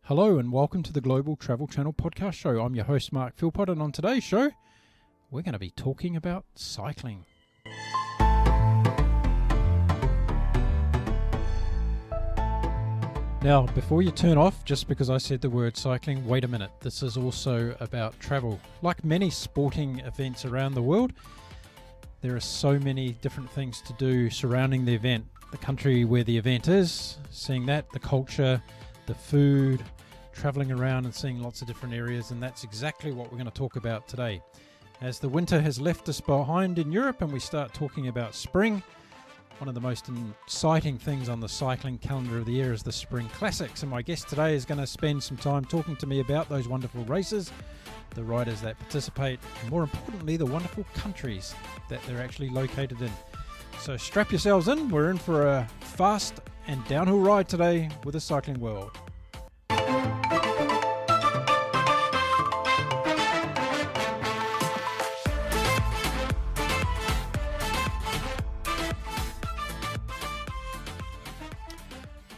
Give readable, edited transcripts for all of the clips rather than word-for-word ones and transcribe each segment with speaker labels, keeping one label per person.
Speaker 1: Hello and welcome to the Global Travel Channel podcast show. I'm your host Mark Philpott, and on today's show we're going to be talking about cycling. Now, before you turn off just because I said the word cycling, wait a minute. This is also about travel. Like many sporting events around the world, there are so many different things to do surrounding the event. The country where the event is, seeing that, the culture, the food, traveling around and seeing lots of different areas, and that's exactly what we're going to talk about today. As the winter has left us behind in Europe and we start talking about spring, one of the most exciting things on the cycling calendar of the year is the Spring Classics, and my guest today is going to spend some time talking to me about those wonderful races, the riders that participate, and more importantly, the wonderful countries that they're actually located in. So strap yourselves in, we're in for a fast and downhill ride today with the cycling world.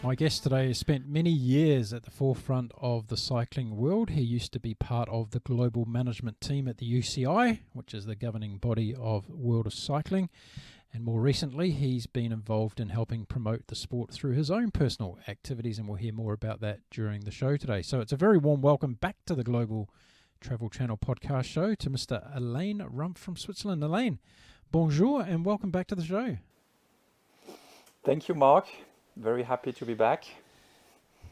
Speaker 1: My guest today has spent many years at the forefront of the cycling world. He used to be part of the global management team at the UCI, which is the governing body of World of Cycling. And more recently, he's been involved in helping promote the sport through his own personal activities, and we'll hear more about that during the show today. So it's a very warm welcome back to the Global Travel Channel podcast show to Mr. Alain Rumpf from Switzerland. Alain, bonjour and welcome back to the show.
Speaker 2: Thank you, Mark. Very happy to be back.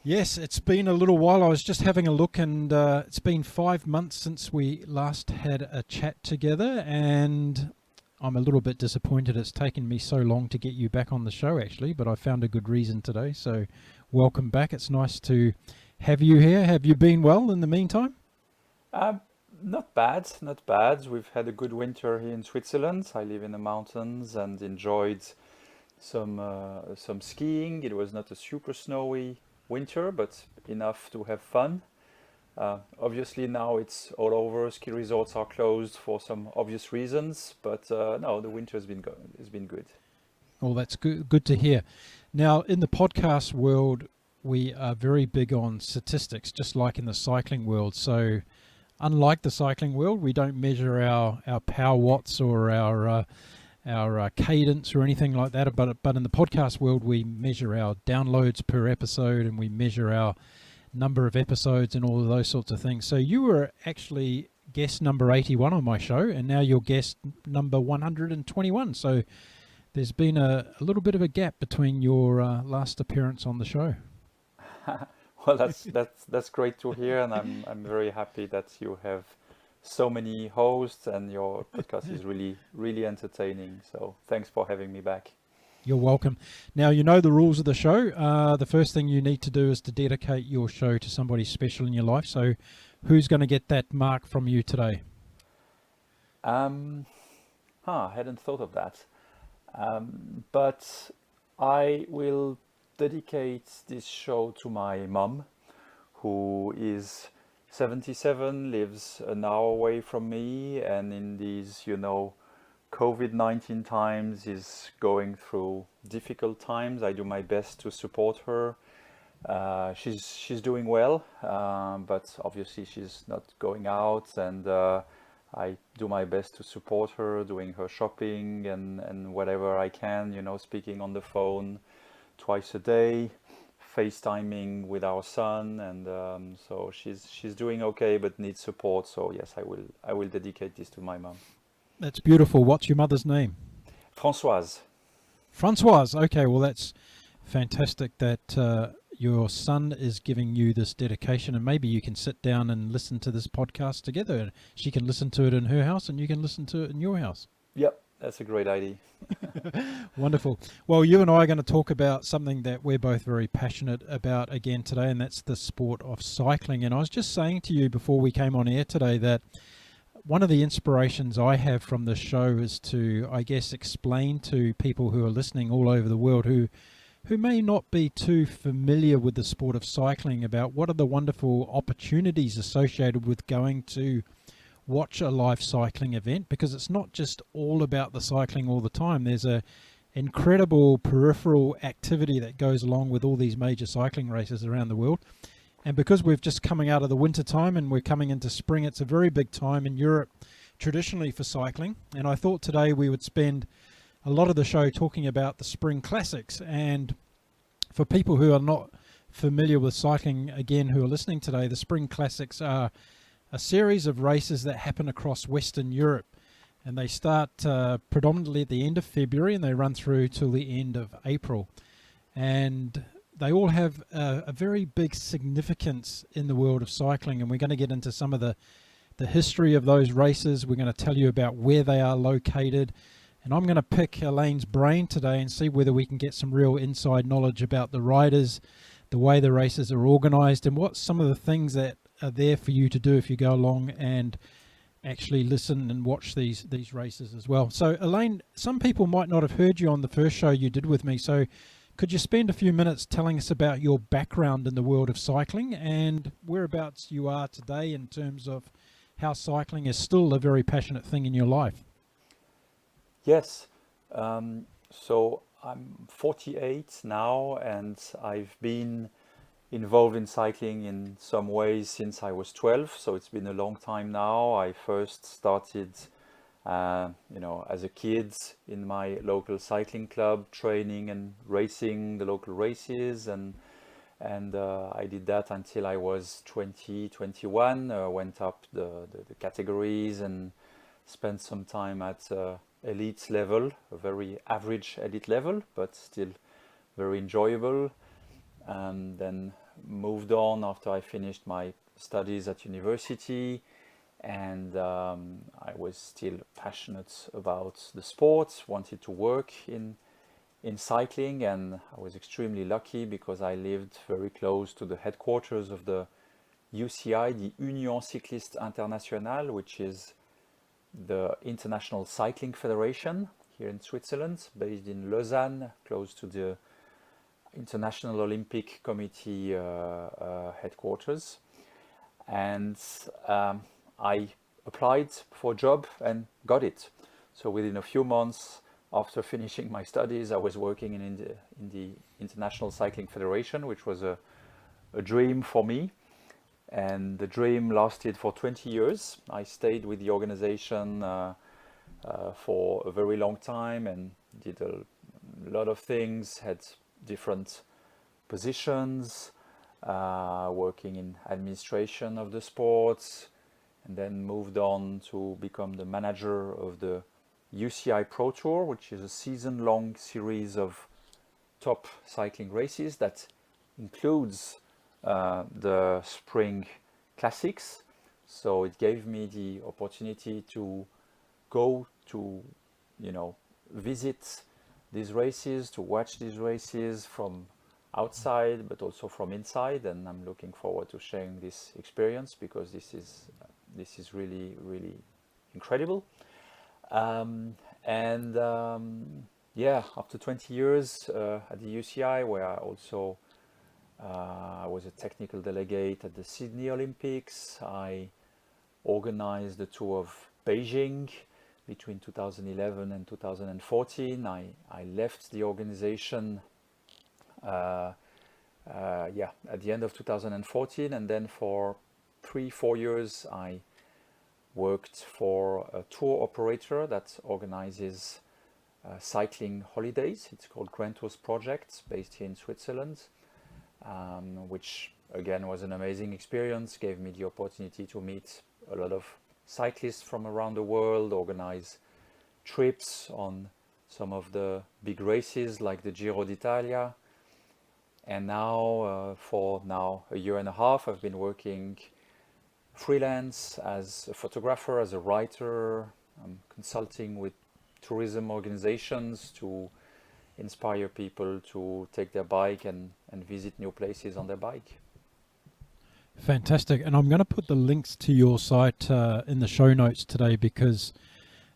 Speaker 1: Yes, it's been a little while. I was just having a look, and it's been 5 months since we last had a chat together, and I'm a little bit disappointed it's taken me so long to get you back on the show, actually, but I found a good reason today, so welcome back. It's nice to have you here. Have you been well in the meantime?
Speaker 2: Not bad, not bad. We've had a good winter here in Switzerland. I live in the mountains and enjoyed some skiing. It was not a super snowy winter, but enough to have fun. Obviously now it's all over. Ski resorts are closed for some obvious reasons, but no, the winter has been good. It's been good.
Speaker 1: Well, that's good to hear. Now, in the podcast world, we are very big on statistics, just like in the cycling world. So, unlike the cycling world, we don't measure our power watts or our cadence or anything like that. But in the podcast world, we measure our downloads per episode, and we measure our number of episodes and all of those sorts of things. So you were actually guest number 81 on my show, and now you're guest number 121. So there's been a little bit of a gap between your last appearance on the show.
Speaker 2: Well, that's great to hear, and I'm very happy that you have so many hosts and your podcast is really entertaining. So thanks for having me back.
Speaker 1: You're welcome. Now, you know the rules of the show. The first thing you need to do is to dedicate your show to somebody special in your life. So who's going to get that mark from you today?
Speaker 2: I hadn't thought of that. But I will dedicate this show to my mom, who is 77, lives an hour away from me, and in these, COVID-19 times is going through difficult times. I do my best to support her. She's doing well, but obviously she's not going out, and I do my best to support her, doing her shopping and whatever I can, speaking on the phone twice a day, FaceTiming with our son, and so she's doing okay but needs support. So yes, I will dedicate this to my mom.
Speaker 1: That's beautiful. What's your mother's name?
Speaker 2: Françoise.
Speaker 1: Françoise. Okay, well that's fantastic that your son is giving you this dedication, and maybe you can sit down and listen to this podcast together. She can listen to it in her house and you can listen to it in your house.
Speaker 2: Yep, that's a great idea.
Speaker 1: Wonderful. Well, you and I are going to talk about something that we're both very passionate about again today, and that's the sport of cycling. And I was just saying to you before we came on air today that one of the inspirations I have from this show is to, I guess, explain to people who are listening all over the world who may not be too familiar with the sport of cycling about what are the wonderful opportunities associated with going to watch a live cycling event, because it's not just all about the cycling all the time. There's a incredible peripheral activity that goes along with all these major cycling races around the world. And because we're just coming out of the winter time and we're coming into spring, it's a very big time in Europe traditionally for cycling. And I thought today we would spend a lot of the show talking about the spring classics. And for people who are not familiar with cycling, again, who are listening today, the spring classics are a series of races that happen across Western Europe. And they start predominantly at the end of February and they run through till the end of April. And they all have a very big significance in the world of cycling. And we're going to get into some of the history of those races. We're going to tell you about where they are located. And I'm going to pick Alain's brain today and see whether we can get some real inside knowledge about the riders, the way the races are organized, and what some of the things that are there for you to do if you go along and actually listen and watch these races as well. So Alain, some people might not have heard you on the first show you did with me, so could you spend a few minutes telling us about your background in the world of cycling and whereabouts you are today in terms of how cycling is still a very passionate thing in your life?
Speaker 2: Yes. So I'm 48 now, and I've been involved in cycling in some ways since I was 12. So it's been a long time now. I first started, as a kid in my local cycling club, training and racing the local races, and I did that until I was 20, 21. Went up the categories and spent some time at elite level, a very average elite level, but still very enjoyable. And then moved on after I finished my studies at university, and I was still passionate about the sport, wanted to work in cycling, and I was extremely lucky because I lived very close to the headquarters of the UCI, the Union Cycliste Internationale, which is the International Cycling Federation here in Switzerland, based in Lausanne, close to the International Olympic Committee headquarters. And I applied for a job and got it. So within a few months after finishing my studies, I was working in the International Cycling Federation, which was a dream for me. And the dream lasted for 20 years. I stayed with the organization for a very long time and did a lot of things, had different positions, working in administration of the sports, and then moved on to become the manager of the UCI Pro Tour, which is a season-long series of top cycling races that includes the spring classics. So it gave me the opportunity to go to, visit these races, to watch these races from outside, but also from inside. And I'm looking forward to sharing this experience because this is really, really incredible. After 20 years at the UCI, where I also I was a technical delegate at the Sydney Olympics. I organized the Tour of Beijing between 2011 and 2014. I left the organization at the end of 2014, and then for 3-4 years I worked for a tour operator that organizes cycling holidays. It's called Grand Tours Project, based here in Switzerland. Which again was an amazing experience, gave me the opportunity to meet a lot of cyclists from around the world, organize trips on some of the big races like the Giro d'Italia. And now for a year and a half, I've been working freelance as a photographer, as a writer. I'm consulting with tourism organizations to inspire people to take their bike and visit new places on their bike.
Speaker 1: Fantastic. And I'm going to put the links to your site in the show notes today, because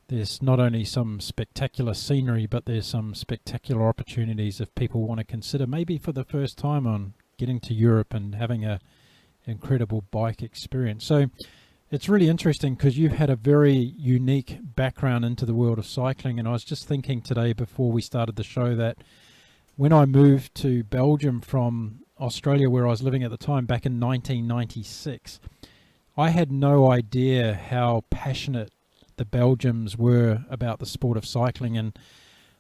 Speaker 1: there's not only some spectacular scenery, but there's some spectacular opportunities if people want to consider maybe for the first time on getting to Europe and having a incredible bike experience. So it's really interesting because you've had a very unique background into the world of cycling. And I was just thinking today before we started the show that when I moved to Belgium from Australia, where I was living at the time, back in 1996, I had no idea how passionate the Belgians were about the sport of cycling, and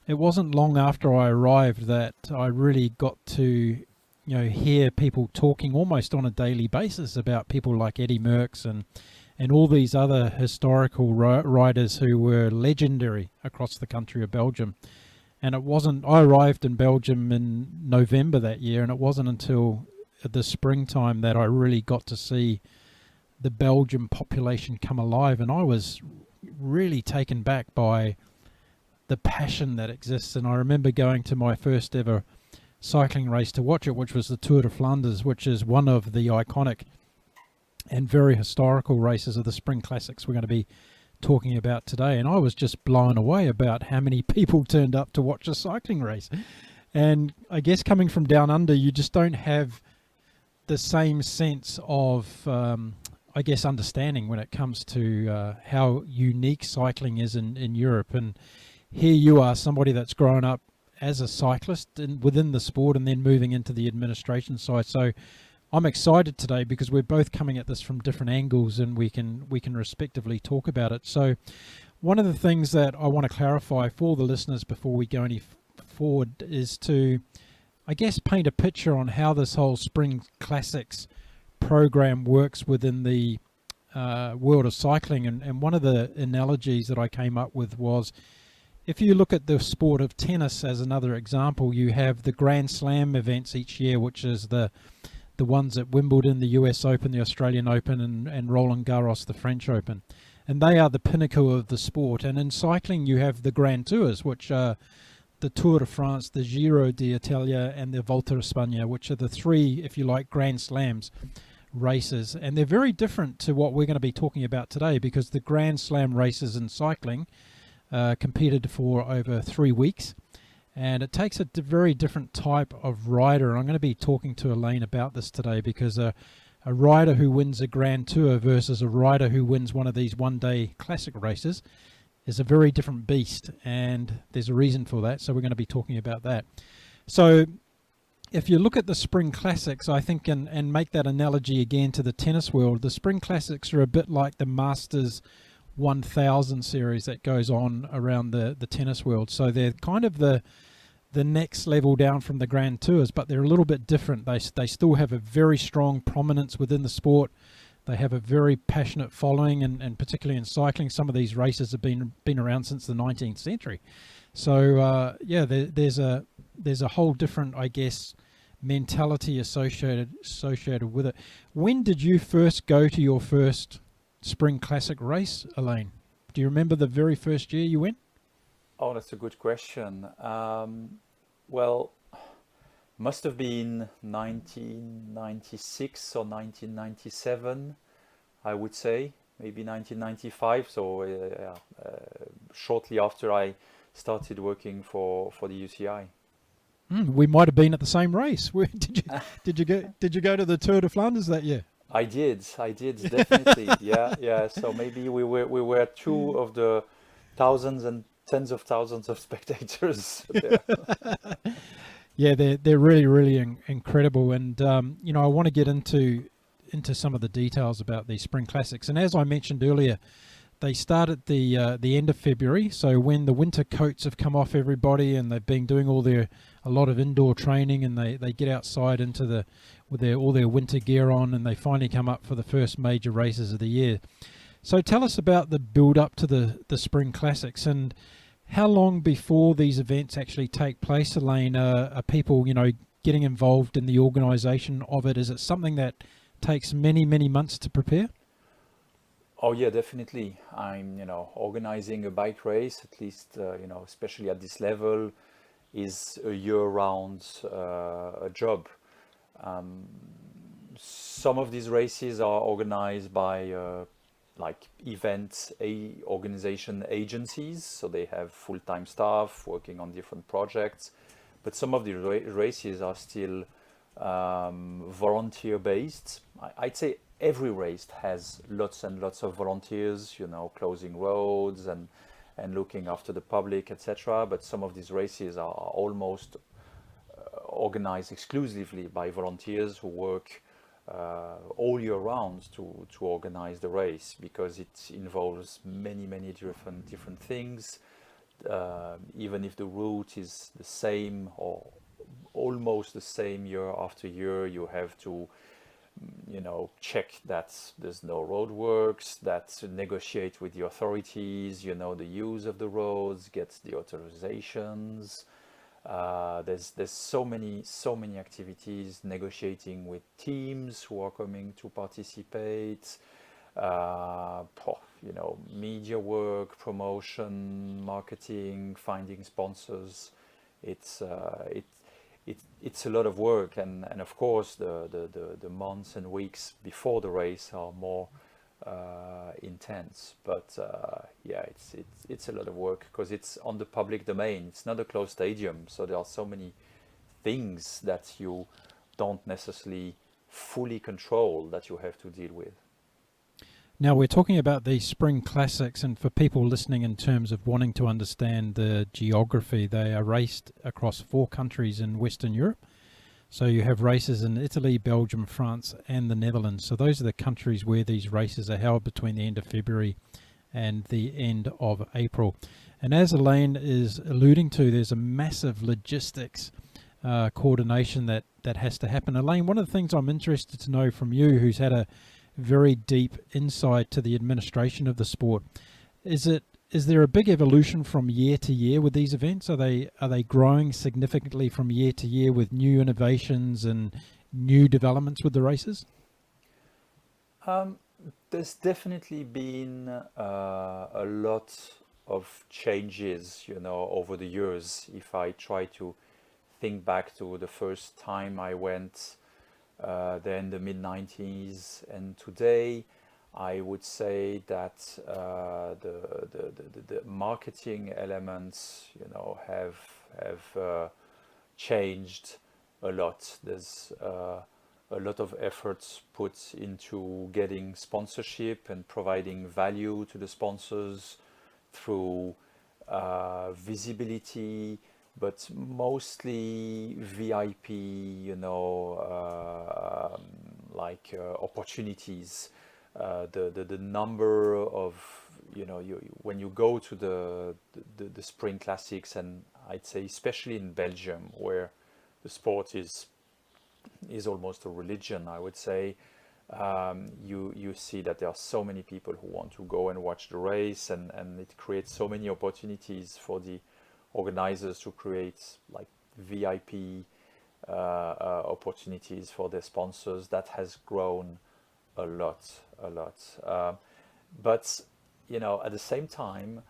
Speaker 1: it wasn't long after I arrived that I really got to hear people talking almost on a daily basis about people like Eddie Merckx and all these other historical riders who were legendary across the country of Belgium. And I arrived in Belgium in November that year, and it wasn't until the springtime that I really got to see the Belgian population come alive. And I was really taken back by the passion that exists. And I remember going to my first ever cycling race to watch it, which was the Tour de Flanders, which is one of the iconic and very historical races of the Spring Classics we're going to be talking about today. And I was just blown away about how many people turned up to watch a cycling race. And I guess coming from down under, you just don't have the same sense of understanding when it comes to how unique cycling is in Europe. And here you are, somebody that's grown up as a cyclist within the sport and then moving into the administration side. So I'm excited today because we're both coming at this from different angles, and we can respectively talk about it. So one of the things that I want to clarify for the listeners before we go any forward is to, I guess, paint a picture on how this whole Spring Classics program works within the world of cycling. And one of the analogies that I came up with was, if you look at the sport of tennis as another example, you have the Grand Slam events each year, which is the ones at Wimbledon, the US Open, the Australian Open, and Roland Garros, the French Open. And they are the pinnacle of the sport. And in cycling, you have the Grand Tours, which are the Tour de France, the Giro d'Italia, and the Volta a España, which are the three, if you like, Grand Slams races. And they're very different to what we're going to be talking about today, because the Grand Slam races in cycling competed for over 3 weeks. And it takes a very different type of rider. And I'm going to be talking to Alain about this today, because a rider who wins a Grand Tour versus a rider who wins one of these one-day classic races is a very different beast. And there's a reason for that. So we're going to be talking about that. So if you look at the Spring Classics, I think, and make that analogy again to the tennis world, the Spring Classics are a bit like the Masters 1000 series that goes on around the tennis world. So they're kind of the next level down from the Grand Tours, but they're a little bit different. They still have a very strong prominence within the sport. They have a very passionate following, and particularly in cycling, some of these races have been around since the 19th century. So there's a whole different, I guess, mentality associated with it. When did you first go to your first Spring Classic race, Alain? Do you remember the very first year you went?
Speaker 2: Oh, that's a good question. Well, must have been 1996 or 1997, I would say, maybe 1995. So shortly after I started working for the UCI.
Speaker 1: We might have been at the same race. Did you go to the Tour de Flanders that year?
Speaker 2: I did definitely. Yeah. So maybe we were two of the thousands and tens of thousands of spectators there.
Speaker 1: Yeah, they're really, really incredible. And I want to get into some of the details about these Spring Classics. And as I mentioned earlier, they start at the end of February. So when the winter coats have come off everybody, and they've been doing a lot of indoor training, and they get outside with all their winter gear on, and they finally come up for the first major races of the year. So tell us about the build up to the Spring Classics, and how long before these events actually take place, Alain, are people, getting involved in the organisation of it? Is it something that takes many, many months to prepare?
Speaker 2: Oh yeah, definitely. I'm, organizing a bike race, at least, especially at this level, is a year-round a job. Some of these races are organized by like event organization agencies, so they have full-time staff working on different projects. But some of the races are still volunteer-based. I'd say every race has lots and lots of volunteers, closing roads and organized exclusively by volunteers who work all year round to organize the race, because it involves many different things. Even if the route is the same or almost the same year after year, you have to check that there's no roadworks, that negotiate with the authorities, the use of the roads, get the authorizations. There's so many activities, negotiating with teams who are coming to participate, media work, promotion, marketing, finding sponsors. It's a lot of work, and of course the months and weeks before the race are more intense. But it's a lot of work because it's on the public domain. It's not a closed stadium, so there are so many things that you don't necessarily fully control that you have to deal with.
Speaker 1: Now, we're talking about the Spring Classics, and for people listening in terms of wanting to understand the geography, they are raced across 4 countries in Western Europe. So you have races in Italy, Belgium, France, and the Netherlands. So those are the countries where these races are held between the end of February and the end of April. And as Alain is alluding to, there's a massive logistics coordination that has to happen. Alain, one of the things I'm interested to know from you, who's had a very deep insight to the administration of the sport, is there a big evolution from year to year with these events? Are they growing significantly from year to year with new innovations and new developments with the races?
Speaker 2: There's definitely been a lot of changes, over the years. If I try to think back to the first time I went there in the mid-90s and today, I would say that the marketing elements, have changed a lot. There's a lot of efforts put into getting sponsorship and providing value to the sponsors through visibility, but mostly VIP, opportunities. The number of, when you go to the Spring Classics, and I'd say especially in Belgium, where the sport is almost a religion, I would say, you see that there are so many people who want to go and watch the race, and it creates so many opportunities for the organizers to create like VIP opportunities for their sponsors. That has grown a lot. But at the same time,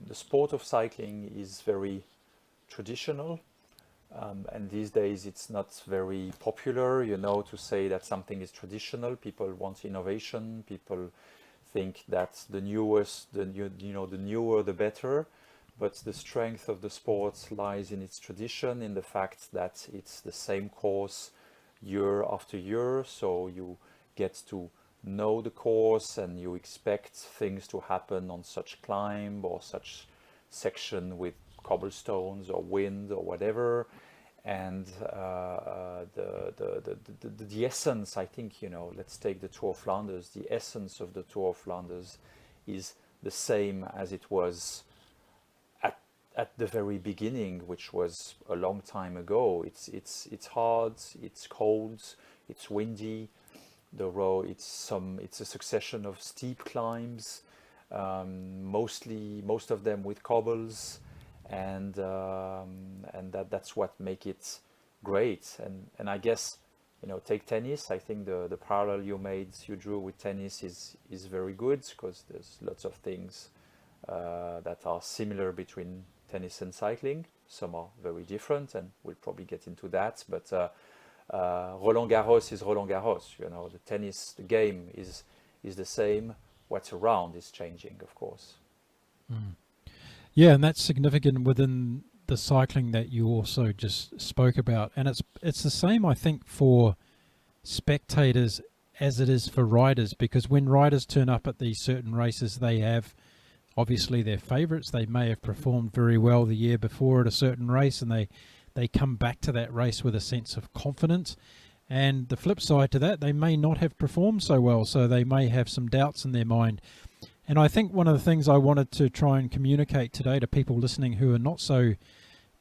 Speaker 2: the sport of cycling is very traditional, and these days it's not very popular, to say that something is traditional. People want innovation. People think that the newer the better. But the strength of the sport lies in its tradition, in the fact that it's the same course year after year. So you get to know the course, and you expect things to happen on such climb or such section with cobblestones or wind or whatever. And the essence, I think, let's take the Tour of Flanders. The essence of the Tour of Flanders is the same as it was at the very beginning, which was a long time ago. It's hard, it's cold, it's windy. The road, it's a succession of steep climbs, most of them with cobbles, and that's what make it great. And I guess, take tennis. I think the parallel you drew with tennis is very good, because there's lots of things that are similar between tennis and cycling. Some are very different, and we'll probably get into that. But Roland Garros is Roland Garros. The tennis, the game is the same. What's around is changing, of course.
Speaker 1: Yeah, and that's significant within the cycling that you also just spoke about. And it's the same, I think, for spectators as it is for riders, because when riders turn up at these certain races, they have obviously their favourites. They may have performed very well the year before at a certain race, and they come back to that race with a sense of confidence. And the flip side to that, they may not have performed so well, so they may have some doubts in their mind. And I think one of the things I wanted to try and communicate today to people listening who are not so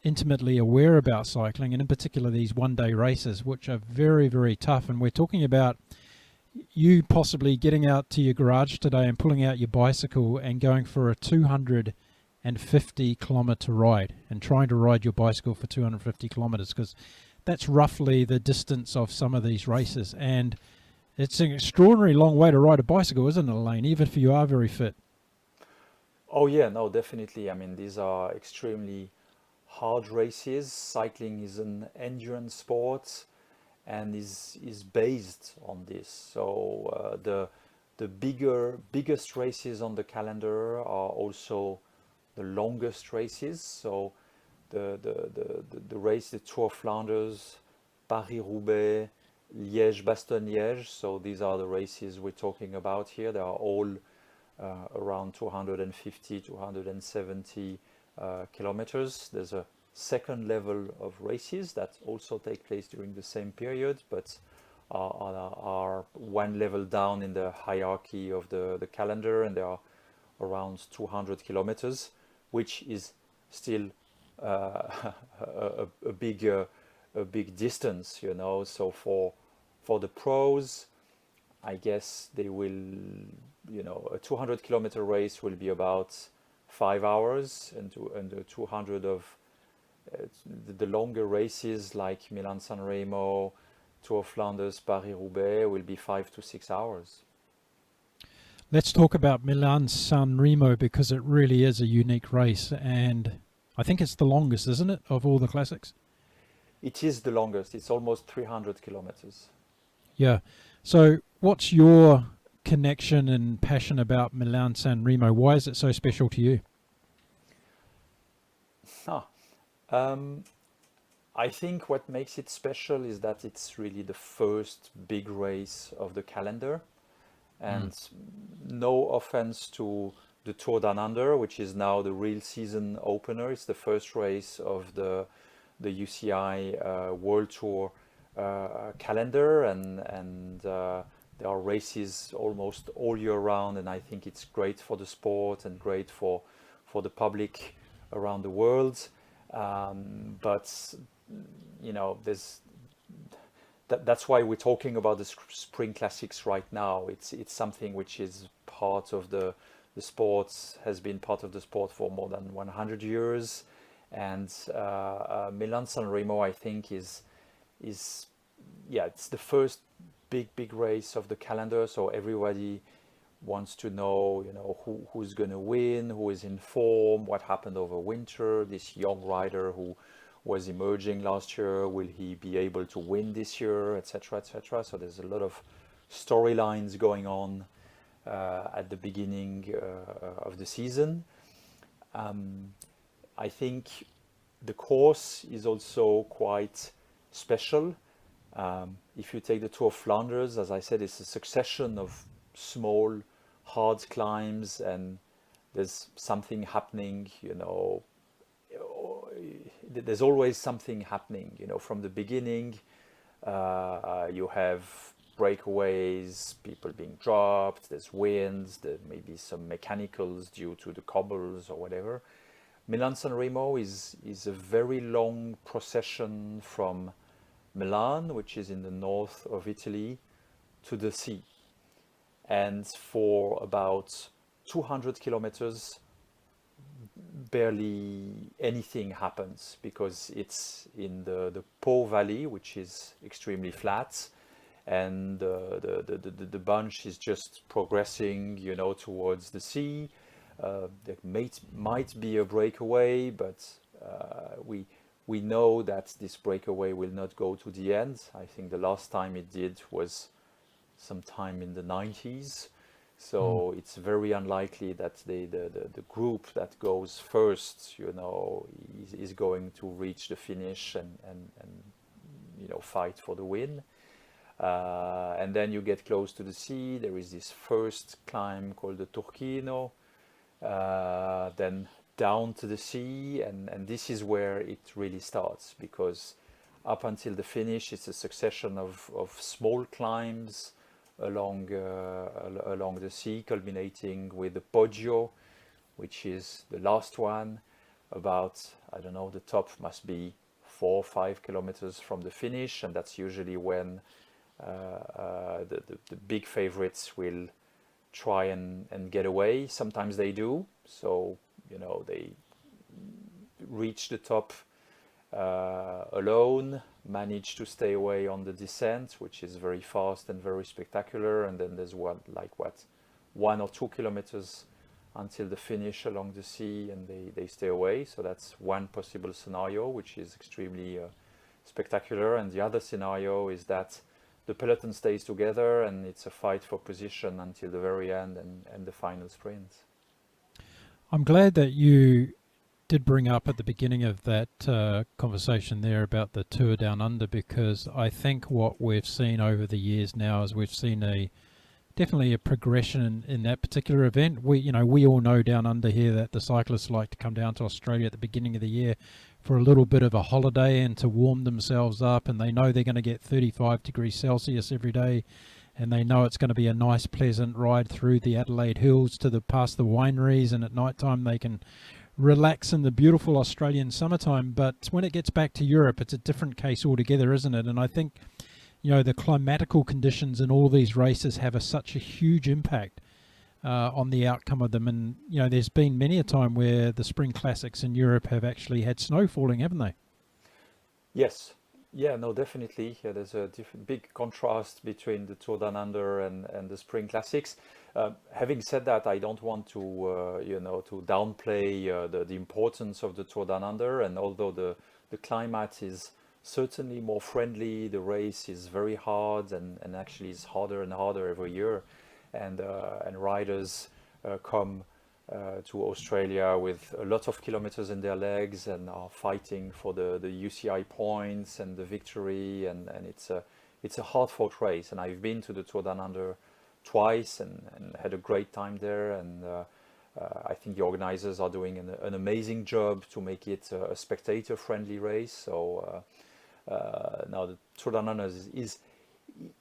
Speaker 1: intimately aware about cycling, and in particular these one-day races, which are very, very tough. And we're talking about you possibly getting out to your garage today and pulling out your bicycle and going for a 250 kilometer ride and trying to ride your bicycle for 250 kilometers, because that's roughly the distance of some of these races. And it's an extraordinary long way to ride a bicycle, isn't it, Elaine, even if you are very fit?
Speaker 2: Oh yeah, no, definitely. I mean, these are extremely hard races. Cycling is an endurance sport and is based on this. So the biggest races on the calendar are also the longest races. So the race, the Tour of Flanders, Paris-Roubaix, Liège-Bastogne-Liège. So these are the races we're talking about here. They are all around 250, 270 kilometers. There's a second level of races that also take place during the same period, but are one level down in the hierarchy of the calendar, and they are around 200 kilometers, which is still a big distance, you know. So for the pros, I guess they will, you know, a 200 kilometer race will be about 5 hours, and the 200 of the longer races like Milan-San Remo, Tour of Flanders, Paris-Roubaix will be 5 to 6 hours.
Speaker 1: Let's talk about Milan-San Remo, because it really is a unique race, and I think it's the longest, isn't it, of all the classics?
Speaker 2: It is the longest. It's almost 300 kilometers.
Speaker 1: Yeah. So what's your connection and passion about Milan-San Remo? Why is it so special to you?
Speaker 2: Ah, um, I think what makes it special is that it's really the first big race of the calendar.
Speaker 1: Mm.
Speaker 2: And no offense to the Tour Down Under, which is now the real season opener. It's the first race of the UCI World Tour calendar, and there are races almost all year round, and I think it's great for the sport and great for the public around the world. But you know, that's why we're talking about the spring classics right now. It's something which is part of the sports, has been part of the sport for more than 100 years, and Milan San Remo, I think, is yeah, it's the first big race of the calendar. So everybody wants to know, you know, who's going to win, who is in form, what happened over winter. This young rider who was emerging last year, will he be able to win this year, etc., etc. So there's a lot of storylines going on at the beginning of the season. I think the course is also quite special. If you take the Tour of Flanders, as I said, it's a succession of small, hard climbs, and there's something happening, you know. There's always something happening, you know, from the beginning. You have breakaways, people being dropped, there's winds, there may be some mechanicals due to the cobbles or whatever. Milan San Remo is a very long procession from Milan, which is in the north of Italy, to the sea. And for about 200 kilometers, barely anything happens, because it's in the Po Valley, which is extremely flat, and the bunch is just progressing, you know, towards the sea. There might be a breakaway, but we know that this breakaway will not go to the end. I think the last time it did was sometime in the 90s. So it's very unlikely that the group that goes first, you know, is going to reach the finish and you know, fight for the win. And then you get close to the sea. There is this first climb called the Turchino. Then down to the sea, and this is where it really starts, because up until the finish it's a succession of small climbs along the sea, culminating with the Poggio, which is the last one. About, I don't know, the top must be 4 or 5 kilometers from the finish, and that's usually when the big favorites will try and get away. Sometimes they do, so they reach the top alone, manage to stay away on the descent, which is very fast and very spectacular, and then there's 1 or 2 kilometers until the finish along the sea, and they stay away. So that's one possible scenario, which is extremely spectacular. And the other scenario is that the peloton stays together and it's a fight for position until the very end and the final sprint.
Speaker 1: I'm glad that you did bring up at the beginning of that conversation there about the Tour Down Under, because I think what we've seen over the years now is we've seen definitely a progression in that particular event. We all know down under here that the cyclists like to come down to Australia at the beginning of the year for a little bit of a holiday and to warm themselves up, and they know they're going to get 35 degrees Celsius every day, and they know it's going to be a nice pleasant ride through the Adelaide Hills past the wineries, and at night time they can relax in the beautiful Australian summertime. But when it gets back to Europe, it's a different case altogether, isn't it? And I think the climatical conditions in all these races have such a huge impact on the outcome of them. And, there's been many a time where the spring classics in Europe have actually had snow falling, haven't they?
Speaker 2: Yes. Yeah, no, definitely. Yeah, there's a big contrast between the Tour Down Under and the spring classics. Having said that, I don't want to, to downplay the importance of the Tour Down Under. And although the climate is certainly more friendly, the race is very hard and actually is harder and harder every year, and riders come to Australia with a lot of kilometers in their legs and are fighting for the UCI points and the victory, and it's a hard fought race. And I've been to the Tour Down Under twice and had a great time there, and I think the organizers are doing an amazing job to make it a spectator friendly race. So now the Tour Down Under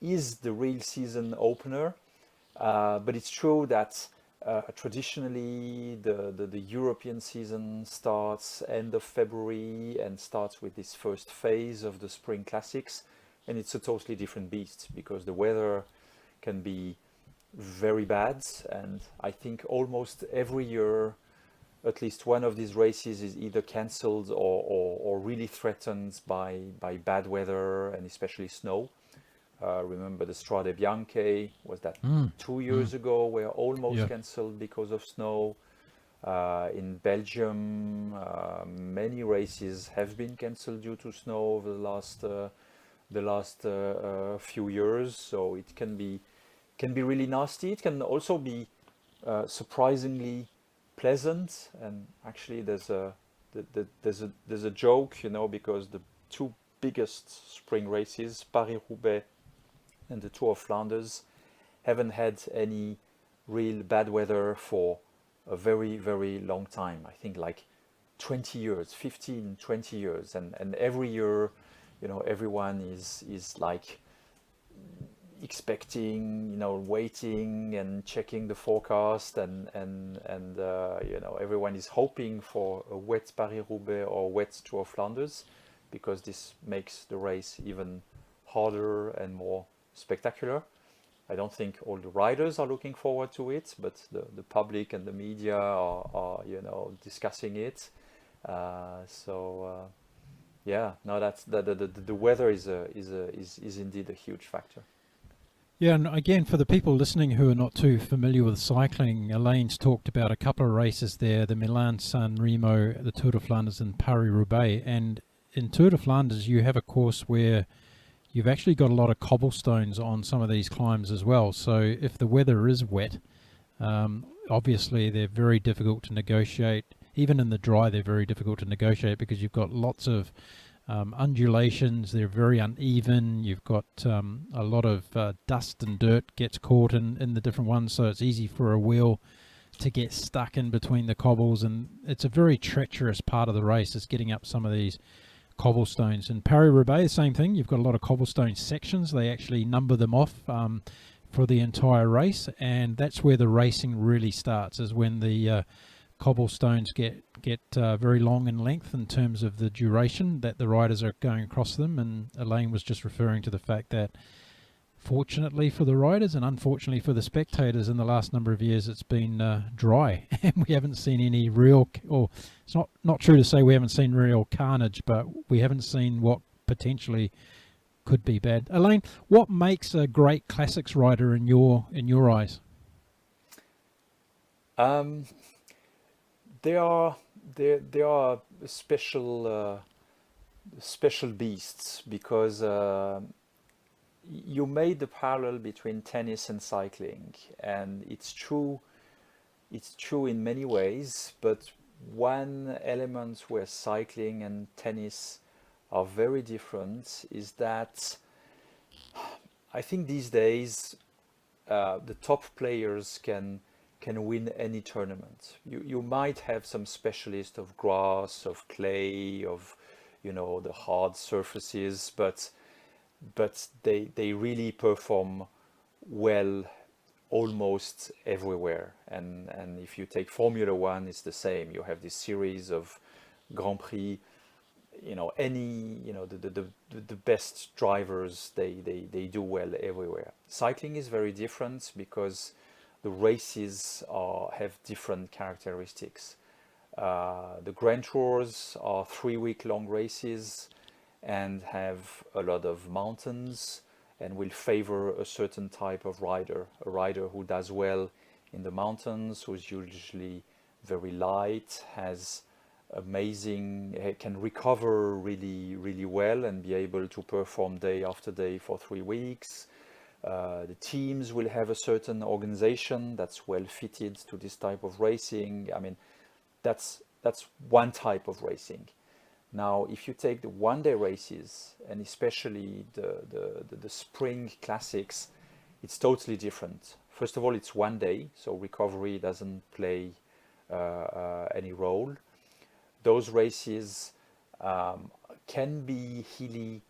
Speaker 2: is the real season opener, but it's true that traditionally the European season starts end of February and starts with this first phase of the spring classics, and it's a totally different beast because the weather can be very bad, and I think almost every year at least one of these races is either cancelled or really threatened by bad weather and especially snow. Remember the Strade Bianche, was that 2 years ago, were almost cancelled because of snow. In Belgium, many races have been cancelled due to snow over the last few years. So it can be really nasty. It can also be surprisingly pleasant, and actually there's a joke, because the two biggest spring races, Paris-Roubaix and the Tour of Flanders, haven't had any real bad weather for a very, very long time. I think like 20 years, 15, 20 years, and every year, everyone is like expecting, waiting and checking the forecast, and everyone is hoping for a wet Paris-Roubaix or wet Tour of Flanders, because this makes the race even harder and more spectacular. I don't think all the riders are looking forward to it, but the public and the media are discussing it. That's the weather is indeed a huge factor.
Speaker 1: Yeah, and again, for the people listening who are not too familiar with cycling, Alain's talked about a couple of races there, the Milan-San Remo, the Tour de Flanders and Paris-Roubaix. And in Tour de Flanders, you have a course where you've actually got a lot of cobblestones on some of these climbs as well. So if the weather is wet, obviously they're very difficult to negotiate. Even in the dry, they're very difficult to negotiate because you've got lots of undulations. They're very uneven. You've got a lot of dust and dirt gets caught in the different ones, so it's easy for a wheel to get stuck in between the cobbles, and it's a very treacherous part of the race, is getting up some of these cobblestones. And Paris-Roubaix, same thing. You've got a lot of cobblestone sections. They actually number them off for the entire race, and that's where the racing really starts, is when the cobblestones get very long in length in terms of the duration that the riders are going across them. And Alain was just referring to the fact that fortunately for the riders and unfortunately for the spectators, in the last number of years it's been dry, and we haven't seen any real, or it's not true to say we haven't seen real carnage, but we haven't seen what potentially could be bad. Alain, what makes a great classics rider in your eyes?
Speaker 2: There are special beasts, because you made the parallel between tennis and cycling, and it's true in many ways, but one element where cycling and tennis are very different is that I think these days the top players can win any tournament. You might have some specialists of grass, of clay, of the hard surfaces, but they really perform well almost everywhere. And if you take Formula One, it's the same. You have this series of Grand Prix. The best drivers, they do well everywhere. Cycling is very different because the races have different characteristics. The Grand Tours are 3-week long races and have a lot of mountains, and will favor a certain type of rider, a rider who does well in the mountains, who's usually very light, has can recover really, really well and be able to perform day after day for 3 weeks. The teams will have a certain organization that's well fitted to this type of racing. I mean, that's one type of racing. Now, if you take the one-day races, and especially the spring classics, it's totally different. First of all, it's one day, so recovery doesn't play any role. Those races can be hilly,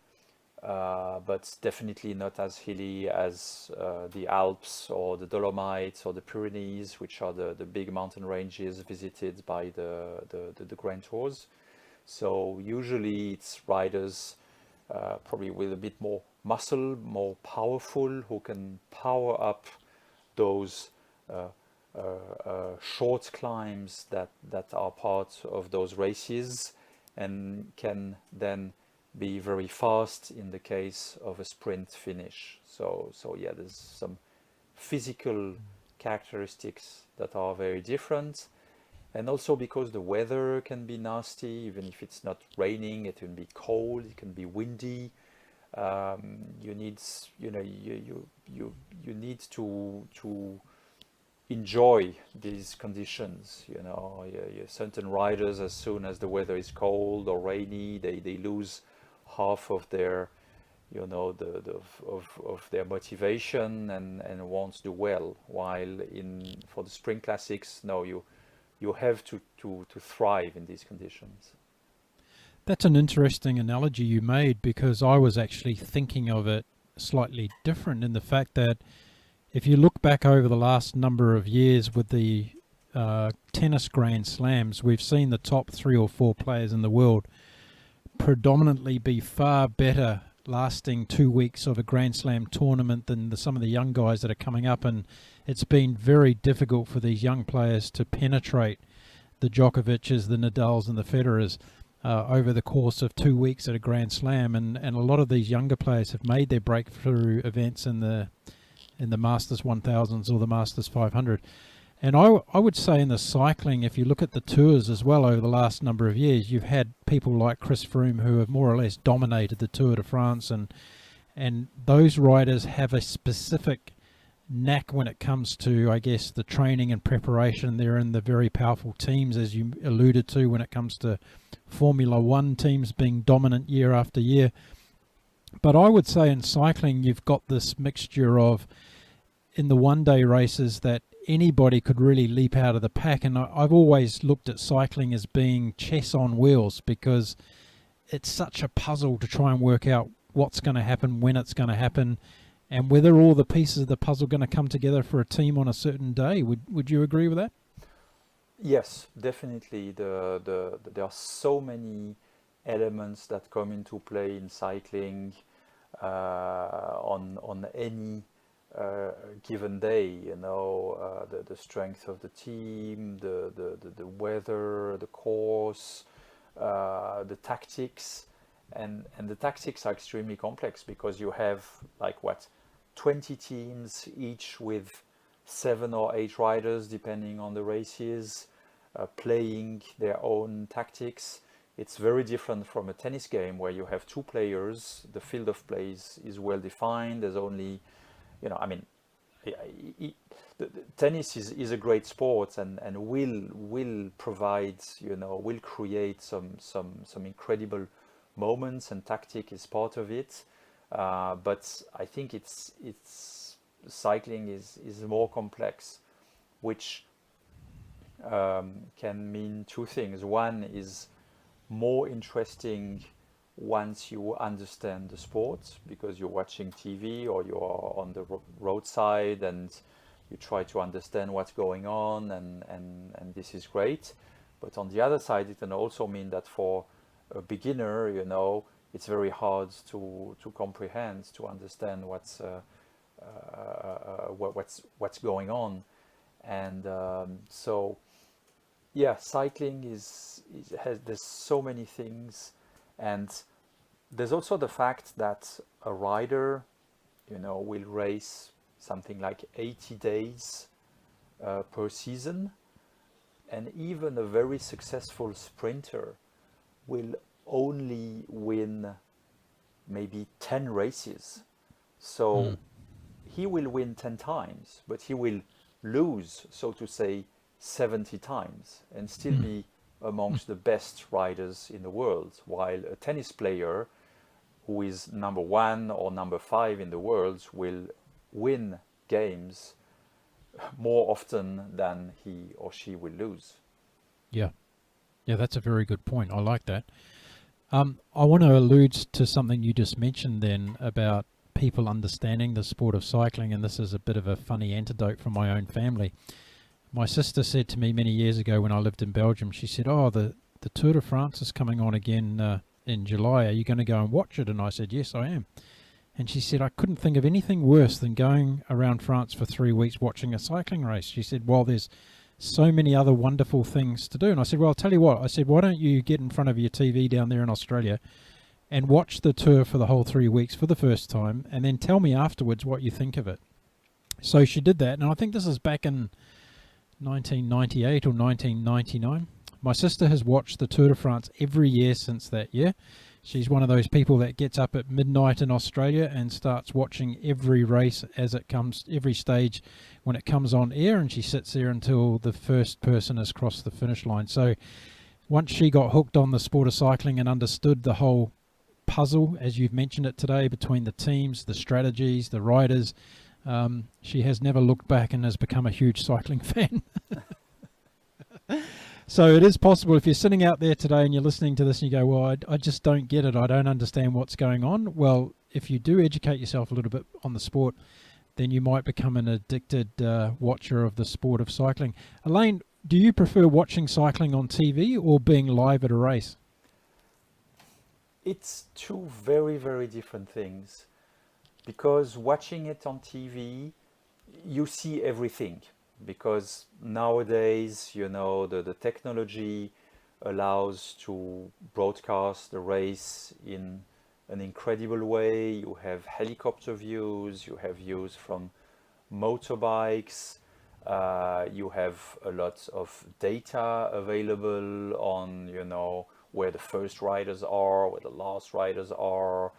Speaker 2: but definitely not as hilly as the Alps or the Dolomites or the Pyrenees, which are the big mountain ranges visited by the Grand Tours. So usually it's riders probably with a bit more muscle, more powerful, who can power up those short climbs that are part of those races, and can then be very fast in the case of a sprint finish. So yeah, there's some physical characteristics that are very different. And also because the weather can be nasty, even if it's not raining, it can be cold, it can be windy. You need to enjoy these conditions. Certain riders, as soon as the weather is cold or rainy, they lose half of their of their motivation and won't do well. While for the spring classics, no, you have to thrive in these conditions.
Speaker 1: That's an interesting analogy you made, because I was actually thinking of it slightly different, in the fact that if you look back over the last number of years with the tennis Grand Slams, we've seen the top 3 or 4 players in the world predominantly be far better lasting 2 weeks of a Grand Slam tournament than some of the young guys that are coming up, and it's been very difficult for these young players to penetrate the Djokovic's, the Nadals and the Federers over the course of 2 weeks at a Grand Slam, and a lot of these younger players have made their breakthrough events in the Masters 1000s or the Masters 500. And I would say in the cycling, if you look at the tours as well over the last number of years, you've had people like Chris Froome who have more or less dominated the Tour de France, and those riders have a specific knack when it comes to, I guess, the training and preparation. They're in the very powerful teams, as you alluded to, when it comes to Formula One teams being dominant year after year. But I would say in cycling, you've got this mixture of in the one-day races that anybody could really leap out of the pack. And I've always looked at cycling as being chess on wheels, because it's such a puzzle to try and work out what's going to happen, when it's going to happen, and whether all the pieces of the puzzle are going to come together for a team on a certain day. Would you agree with that?
Speaker 2: Yes, definitely. There are so many elements that come into play in cycling on any given day. The strength of the team, the weather, the course, the tactics, and the tactics are extremely complex, because you have, like, 20 teams, each with 7 or 8 riders depending on the races, playing their own tactics. It's very different from a tennis game where you have 2 players. The field of plays is well defined. There's only, I mean, the tennis is a great sport, and will provide, will create some incredible moments, and tactic is part of it. But I think it's cycling is more complex, which can mean 2 things. One is more interesting once you understand the sport, because you're watching TV or you're on the roadside and you try to understand what's going on, and this is great. But on the other side, it can also mean that for a beginner, it's very hard to comprehend, to understand what's going on. And so yeah, cycling there's so many things. And there's also the fact that a rider, will race something like 80 days per season, and even a very successful sprinter will only win maybe 10 races. So he will win 10 times, but he will lose, so to say, 70 times, and still be amongst the best riders in the world, while a tennis player who is number 1 or number 5 in the world will win games more often than he or she will lose.
Speaker 1: Yeah, that's a very good point. I like that. I want to allude to something you just mentioned then about people understanding the sport of cycling, and this is a bit of a funny anecdote from my own family. My sister said to me many years ago when I lived in Belgium, she said, "Oh, the Tour de France is coming on again in July. Are you going to go and watch it?" And I said, "Yes, I am." And she said, "I couldn't think of anything worse than going around France for 3 weeks watching a cycling race." She said, "Well, there's so many other wonderful things to do." And I said, "Well, I'll tell you what." I said, "Why don't you get in front of your TV down there in Australia and watch the tour for the whole 3 weeks for the first time, and then tell me afterwards what you think of it." So she did that, and I think this is back in 1998 or 1999. My sister has watched the Tour de France every year since that year. She's one of those people that gets up at midnight in Australia and starts watching every race as it comes, every stage when it comes on air, and she sits there until the first person has crossed the finish line. So once she got hooked on the sport of cycling and understood the whole puzzle, as you've mentioned it today, between the teams, the strategies, the riders, she has never looked back and has become a huge cycling fan. So it is possible, if you're sitting out there today and you're listening to this and you go, "Well, I just don't get it, I don't understand what's going on." Well, if you do educate yourself a little bit on the sport, then you might become an addicted watcher of the sport of cycling. Alain, do you prefer watching cycling on TV or being live at a race?
Speaker 2: It's 2 very, very different things, because watching it on TV, you see everything, because nowadays, the technology allows to broadcast the race in an incredible way. You have helicopter views, you have views from motorbikes, you have a lot of data available on, where the first riders are, where the last riders are.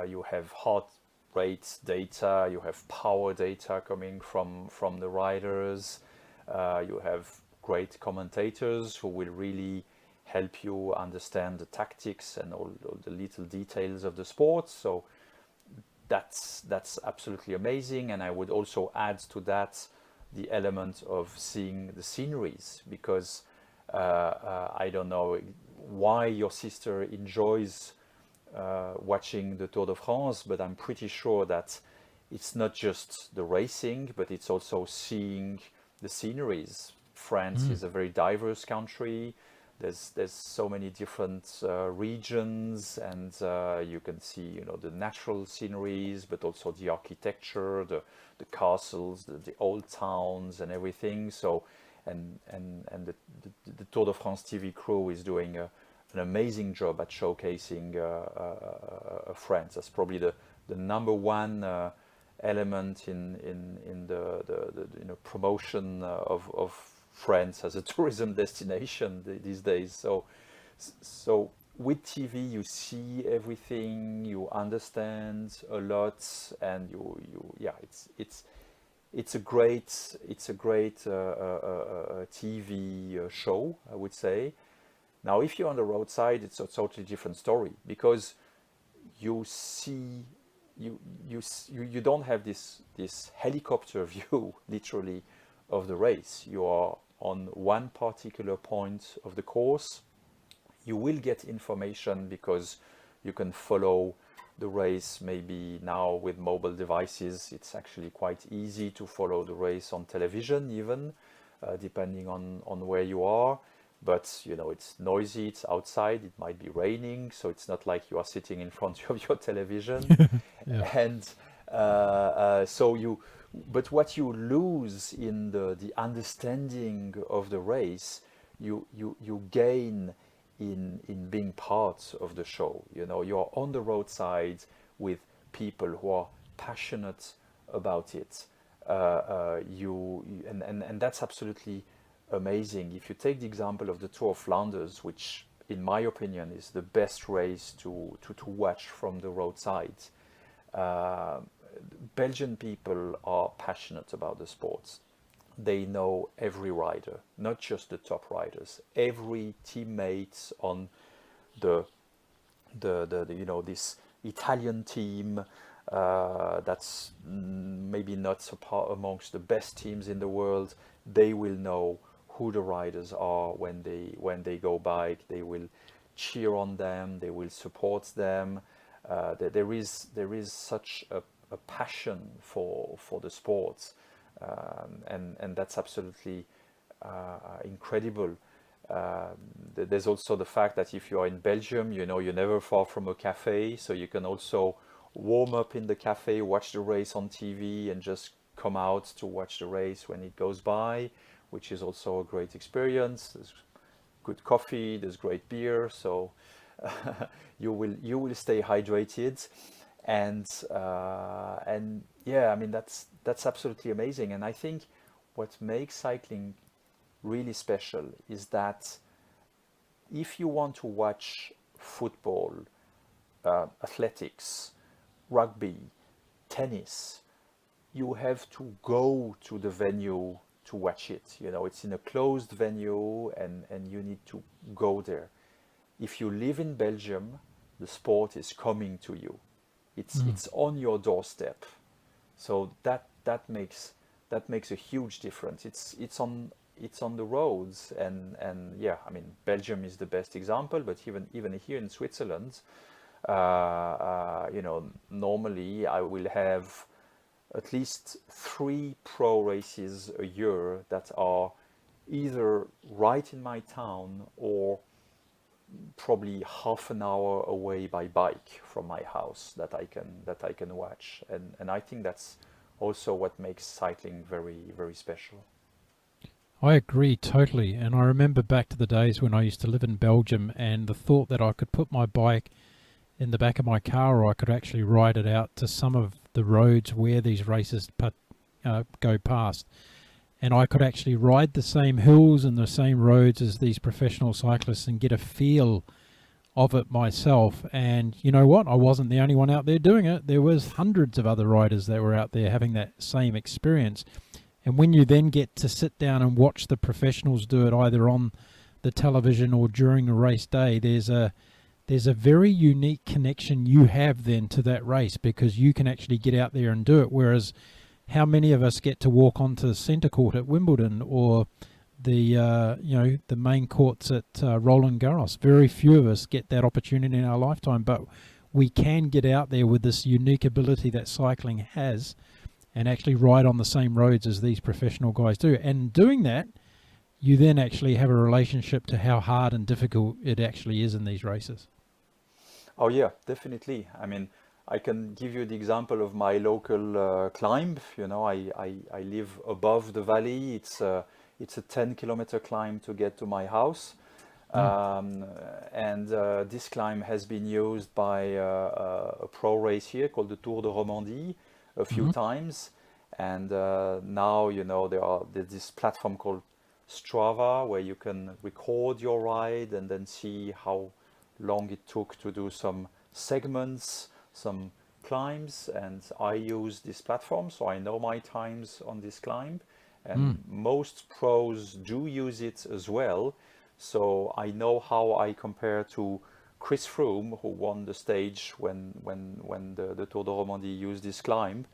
Speaker 2: You have heart rate data, you have power data coming from the riders. You have great commentators who will really help you understand the tactics and all the little details of the sport. So that's absolutely amazing. And I would also add to that the element of seeing the sceneries, because I don't know why your sister enjoys watching the Tour de France, but I'm pretty sure that it's not just the racing, but it's also seeing the sceneries. France is a very diverse country. There's so many different regions, and you can see the natural sceneries, but also the architecture, the castles, the old towns, and everything. So, and the Tour de France TV crew is doing an amazing job at showcasing France. That's probably the number one element in the promotion of France as a tourism destination these days. So with TV you see everything, you understand a lot, and it's a great TV show, I would say. Now, if you're on the roadside, it's a totally different story, because you see you don't have this helicopter view, literally, of the race. You are on one particular point of the course. You will get information because you can follow the race. Maybe now with mobile devices, it's actually quite easy to follow the race on television, even depending on where you are. But it's noisy, it's outside, it might be raining, so it's not like you are sitting in front of your television.
Speaker 1: Yeah.
Speaker 2: And but what you lose in the understanding of the race, you gain in being part of the show. You're on the roadside with people who are passionate about it. And that's absolutely amazing. If you take the example of the Tour of Flanders, which in my opinion is the best race to watch from the roadside, Belgian people are passionate about the sports. They know every rider, not just the top riders, every teammate on the this Italian team that's maybe not amongst the best teams in the world. They will know who the riders are when they go bike. They will cheer on them. They will support them. There is such a passion for the sports, and that's absolutely incredible. There's also the fact that if you are in Belgium, you're never far from a cafe, so you can also warm up in the cafe, watch the race on TV, and just come out to watch the race when it goes by, which is also a great experience. There's good coffee, there's great beer, so you will stay hydrated, and yeah, I mean that's absolutely amazing. And I think what makes cycling really special is that if you want to watch football, athletics, rugby, tennis, you have to go to the venue to watch it. It's in a closed venue, and you need to go there. If you live in Belgium, the sport is coming to you. It's on your doorstep. So that makes a huge difference. It's on the roads, and yeah, I mean Belgium is the best example, but even here in Switzerland, normally I will have at least 3 pro races a year that are either right in my town or probably half an hour away by bike from my house that I can watch, and I think that's also what makes cycling very, very special.
Speaker 1: I agree totally, and I remember back to the days when I used to live in Belgium, and the thought that I could put my bike in the back of my car, or I could actually ride it out to some of the roads where these races go past, and I could actually ride the same hills and the same roads as these professional cyclists and get a feel of it myself. And you know what? I wasn't the only one out there doing it. There was hundreds of other riders that were out there having that same experience. And when you then get to sit down and watch the professionals do it either on the television or during a race day, there's there's a very unique connection you have then to that race, because you can actually get out there and do it. Whereas how many of us get to walk onto the centre court at Wimbledon, or the the main courts at Roland Garros? Very few of us get that opportunity in our lifetime, but we can get out there with this unique ability that cycling has and actually ride on the same roads as these professional guys do. And doing that, you then actually have a relationship to how hard and difficult it actually is in these races.
Speaker 2: Oh yeah, definitely. I mean, I can give you the example of my local climb. You know, I live above the valley. It's a 10-kilometer climb to get to my house. And this climb has been used by a pro race here called the Tour de Romandie a few times. And now, you know, there's this platform called Strava where you can record your ride and then see how long it took to do some segments, some climbs. And I use this platform, so I know my times on this climb. And most pros do use it as well. So I know how I compare to Chris Froome, who won the stage when the Tour de Romandie used this climb.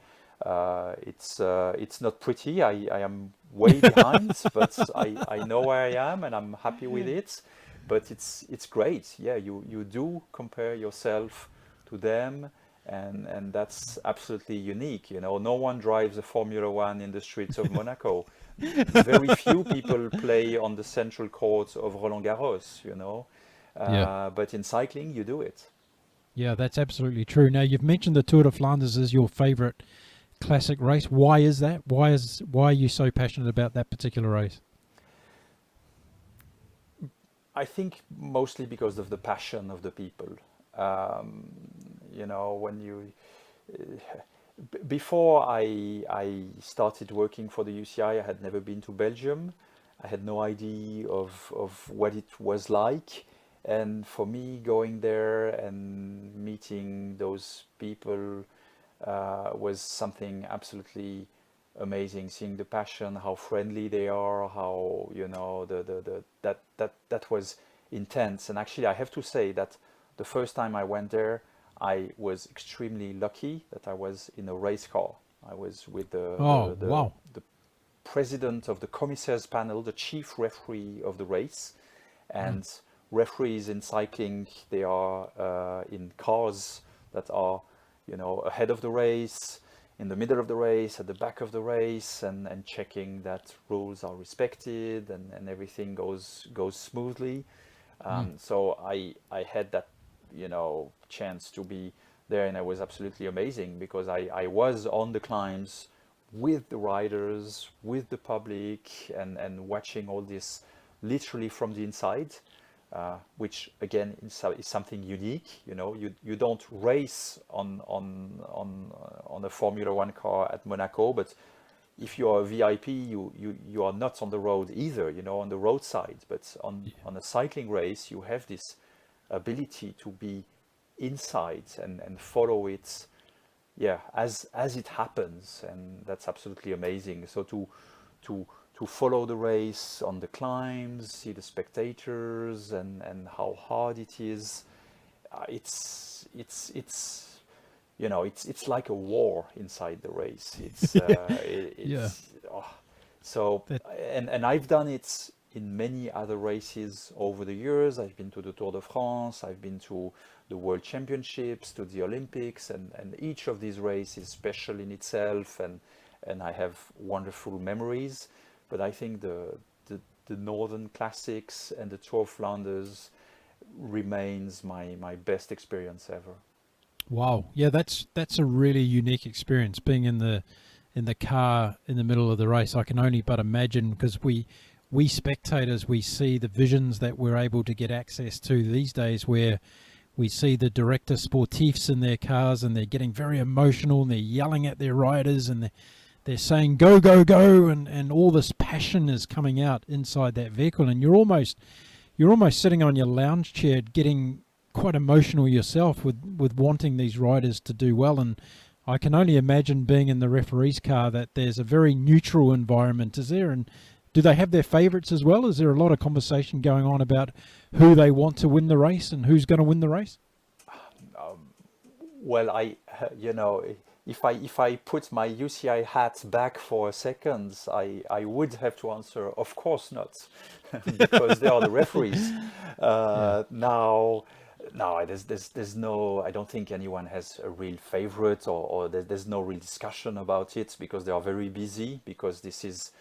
Speaker 2: It's not pretty. I am way behind, but I know where I am and I'm happy with it. But it's great. Yeah, you do compare yourself to them, and that's absolutely unique. You know, no one drives a Formula One in the streets of Monaco. Very few people play on the central court of Roland Garros. You know, but in cycling you do it.
Speaker 1: Yeah, that's absolutely true. Now, you've mentioned the Tour de Flanders as your favorite classic race. Why is that? Why are you so passionate about that particular race?
Speaker 2: I think mostly because of the passion of the people. You know, when you before I started working for the UCI, I had never been to Belgium. I had no idea of what it was like. And for me, going there and meeting those people was something absolutely amazing. Seeing the passion, how friendly they are, how, you know, that was intense. And actually, I have to say that the first time I went there, I was extremely lucky that I was in a race car. I was with the president of the commissaires panel, the chief referee of the race. And referees in cycling, they are in cars that are, you know, ahead of the race, in the middle of the race, at the back of the race, and checking that rules are respected and everything goes smoothly. So I had that, you know, chance to be there, and it was absolutely amazing because I was on the climbs with the riders, with the public, and watching all this literally from the inside. Which again is something unique. You know, you don't race on a Formula One car at Monaco, but if you are a VIP, you are not on the road either. You know, on the roadside. But on a cycling race, you have this ability to be inside and follow it, as it happens, and that's absolutely amazing. So to follow the race on the climbs, see the spectators, and how hard it is. It's you know, it's like a war inside the race. So and I've done it in many other races over the years. I've been to the Tour de France, I've been to the World Championships, to the Olympics, and each of these races is special in itself, and I have wonderful memories. But I think the Northern Classics and the Tour of Flanders remains my best experience ever.
Speaker 1: Wow, yeah, that's a really unique experience, being in the car in the middle of the race. I can only but imagine, because we spectators, we see the visions that we're able to get access to these days, where we see the director sportifs in their cars and they're getting very emotional and they're yelling at their riders and they're saying go, go, go, and all this passion is coming out inside that vehicle, and you're almost sitting on your lounge chair getting quite emotional yourself with wanting these riders to do well. And I can only imagine being in the referee's car that there's a very neutral environment, is there? And do they have their favourites as well? Is there a lot of conversation going on about who they want to win the race and who's going to win the race?
Speaker 2: Well, if I put my UCI hat back for a second, I would have to answer, of course not, because they are the referees. Now, there's no. I don't think anyone has a real favorite, or there's no real discussion about it, because they are very busy. Because this is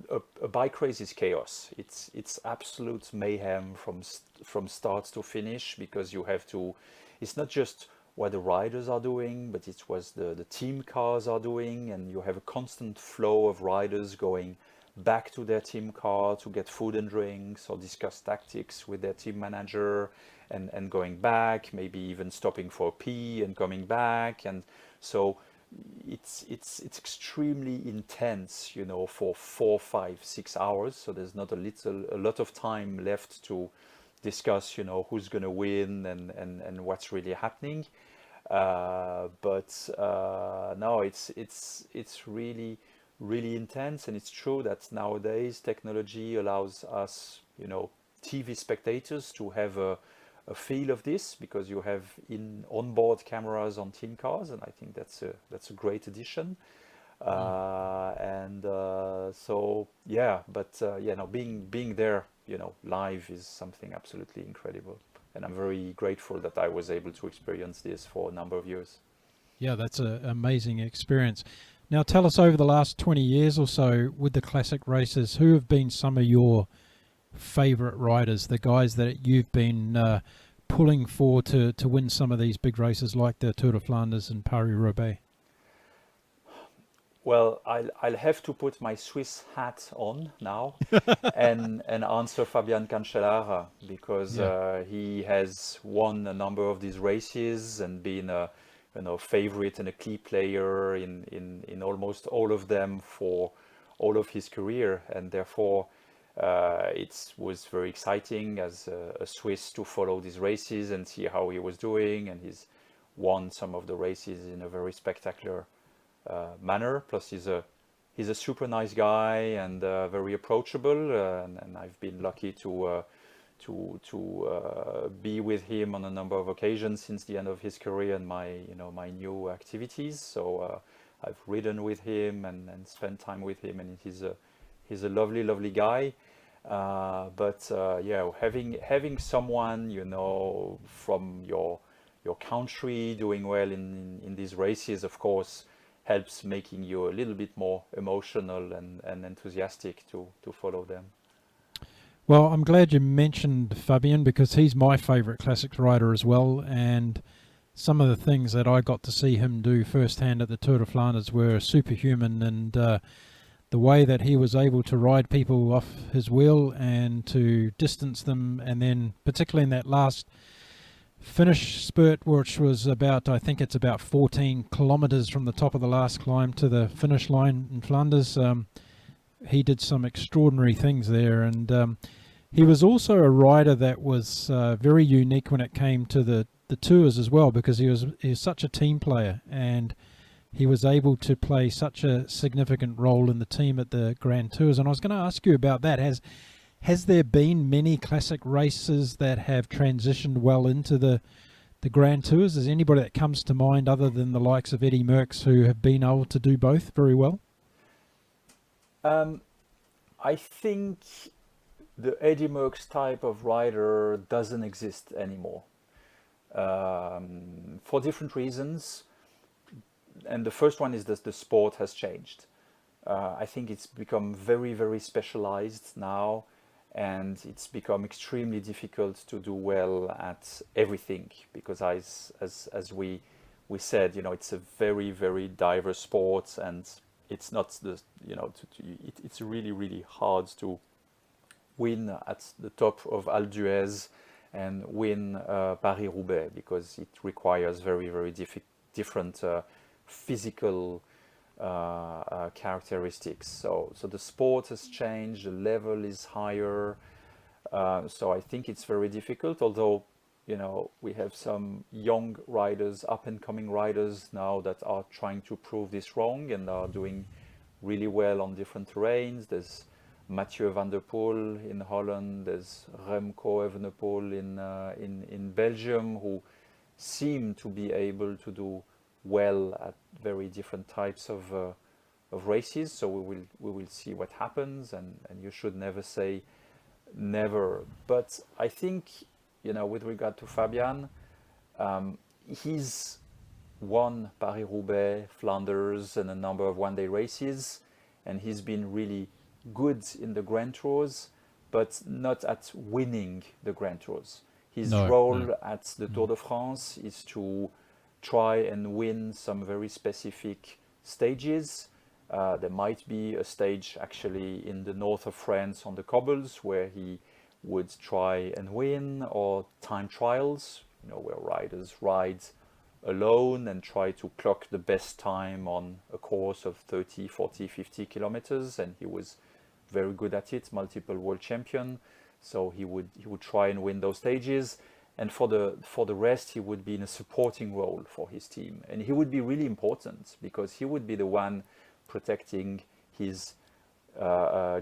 Speaker 2: a bike race is chaos. It's absolute mayhem from start to finish, because you have to. It's not just what the riders are doing, but it's what the team cars are doing, and you have a constant flow of riders going back to their team car to get food and drinks or discuss tactics with their team manager, and going back, maybe even stopping for a pee and coming back. And so it's extremely intense, for 4, 5, 6 hours. So there's not a lot of time left to discuss, who's going to win and what's really happening. But no, it's really, really intense. And it's true that nowadays technology allows us, TV spectators, to have a feel of this, because you have onboard cameras on team cars, and I think that's a great addition. So yeah, but being there, live is something absolutely incredible, and I'm very grateful that I was able to experience this for a number of years.
Speaker 1: Yeah, that's an amazing experience. Now, tell us, over the last 20 years or so with the classic races, who have been some of your favourite riders, the guys that you've been pulling for to win some of these big races like the Tour de Flanders and Paris-Roubaix?
Speaker 2: Well, I'll have to put my Swiss hat on now and answer Fabian Cancellara, because he has won a number of these races and been a favorite and a key player in almost all of them for all of his career, and therefore it was very exciting as a Swiss to follow these races and see how he was doing, and he's won some of the races in a very spectacular manner. Plus, he's a super nice guy and very approachable, and I've been lucky to be with him on a number of occasions since the end of his career and my new activities. So I've ridden with him and spent time with him, and he's a lovely guy. But having someone from your country doing well in these races, of course, helps making you a little bit more emotional and enthusiastic to follow them.
Speaker 1: Well, I'm glad you mentioned Fabian, because he's my favourite classics rider as well, and some of the things that I got to see him do firsthand at the Tour de Flanders were superhuman, and the way that he was able to ride people off his wheel and to distance them, and then particularly in that last finish spurt, which was I think it's about 14 kilometres from the top of the last climb to the finish line in Flanders. He did some extraordinary things there, and he was also a rider that was very unique when it came to the tours as well, because he was such a team player, and he was able to play such a significant role in the team at the Grand Tours. And I was going to ask you about that. Has there been many classic races that have transitioned well into the Grand Tours? Is there anybody that comes to mind other than the likes of Eddie Merckx who have been able to do both very well?
Speaker 2: I think the Eddie Merckx type of rider doesn't exist anymore, for different reasons. And the first one is that the sport has changed. I think it's become very, very specialized now, and it's become extremely difficult to do well at everything, because as we said, it's a very, very diverse sport, and it's not it's really, really hard to win at the top of Alpe d'Huez and win Paris-Roubaix, because it requires very, very different physical characteristics. So the sport has changed, the level is higher. So I think it's very difficult, although, we have some young riders, up and coming riders now that are trying to prove this wrong and are doing really well on different terrains. There's Mathieu van der Poel in Holland, there's Remco Evenepoel in Belgium, who seem to be able to do well at very different types of races. So we will see what happens, and you should never say never. But I think, with regard to Fabian, he's won Paris-Roubaix, Flanders, and a number of one-day races, and he's been really good in the Grand Tours, but not at winning the Grand Tours. His role at the Tour de France is to try and win some very specific stages. There might be a stage actually in the north of France on the cobbles where he would try and win, or time trials, where riders ride alone and try to clock the best time on a course of 30, 40, 50 kilometers, and he was very good at it, multiple world champion. So he would try and win those stages, and for the rest he would be in a supporting role for his team, and he would be really important because he would be the one protecting his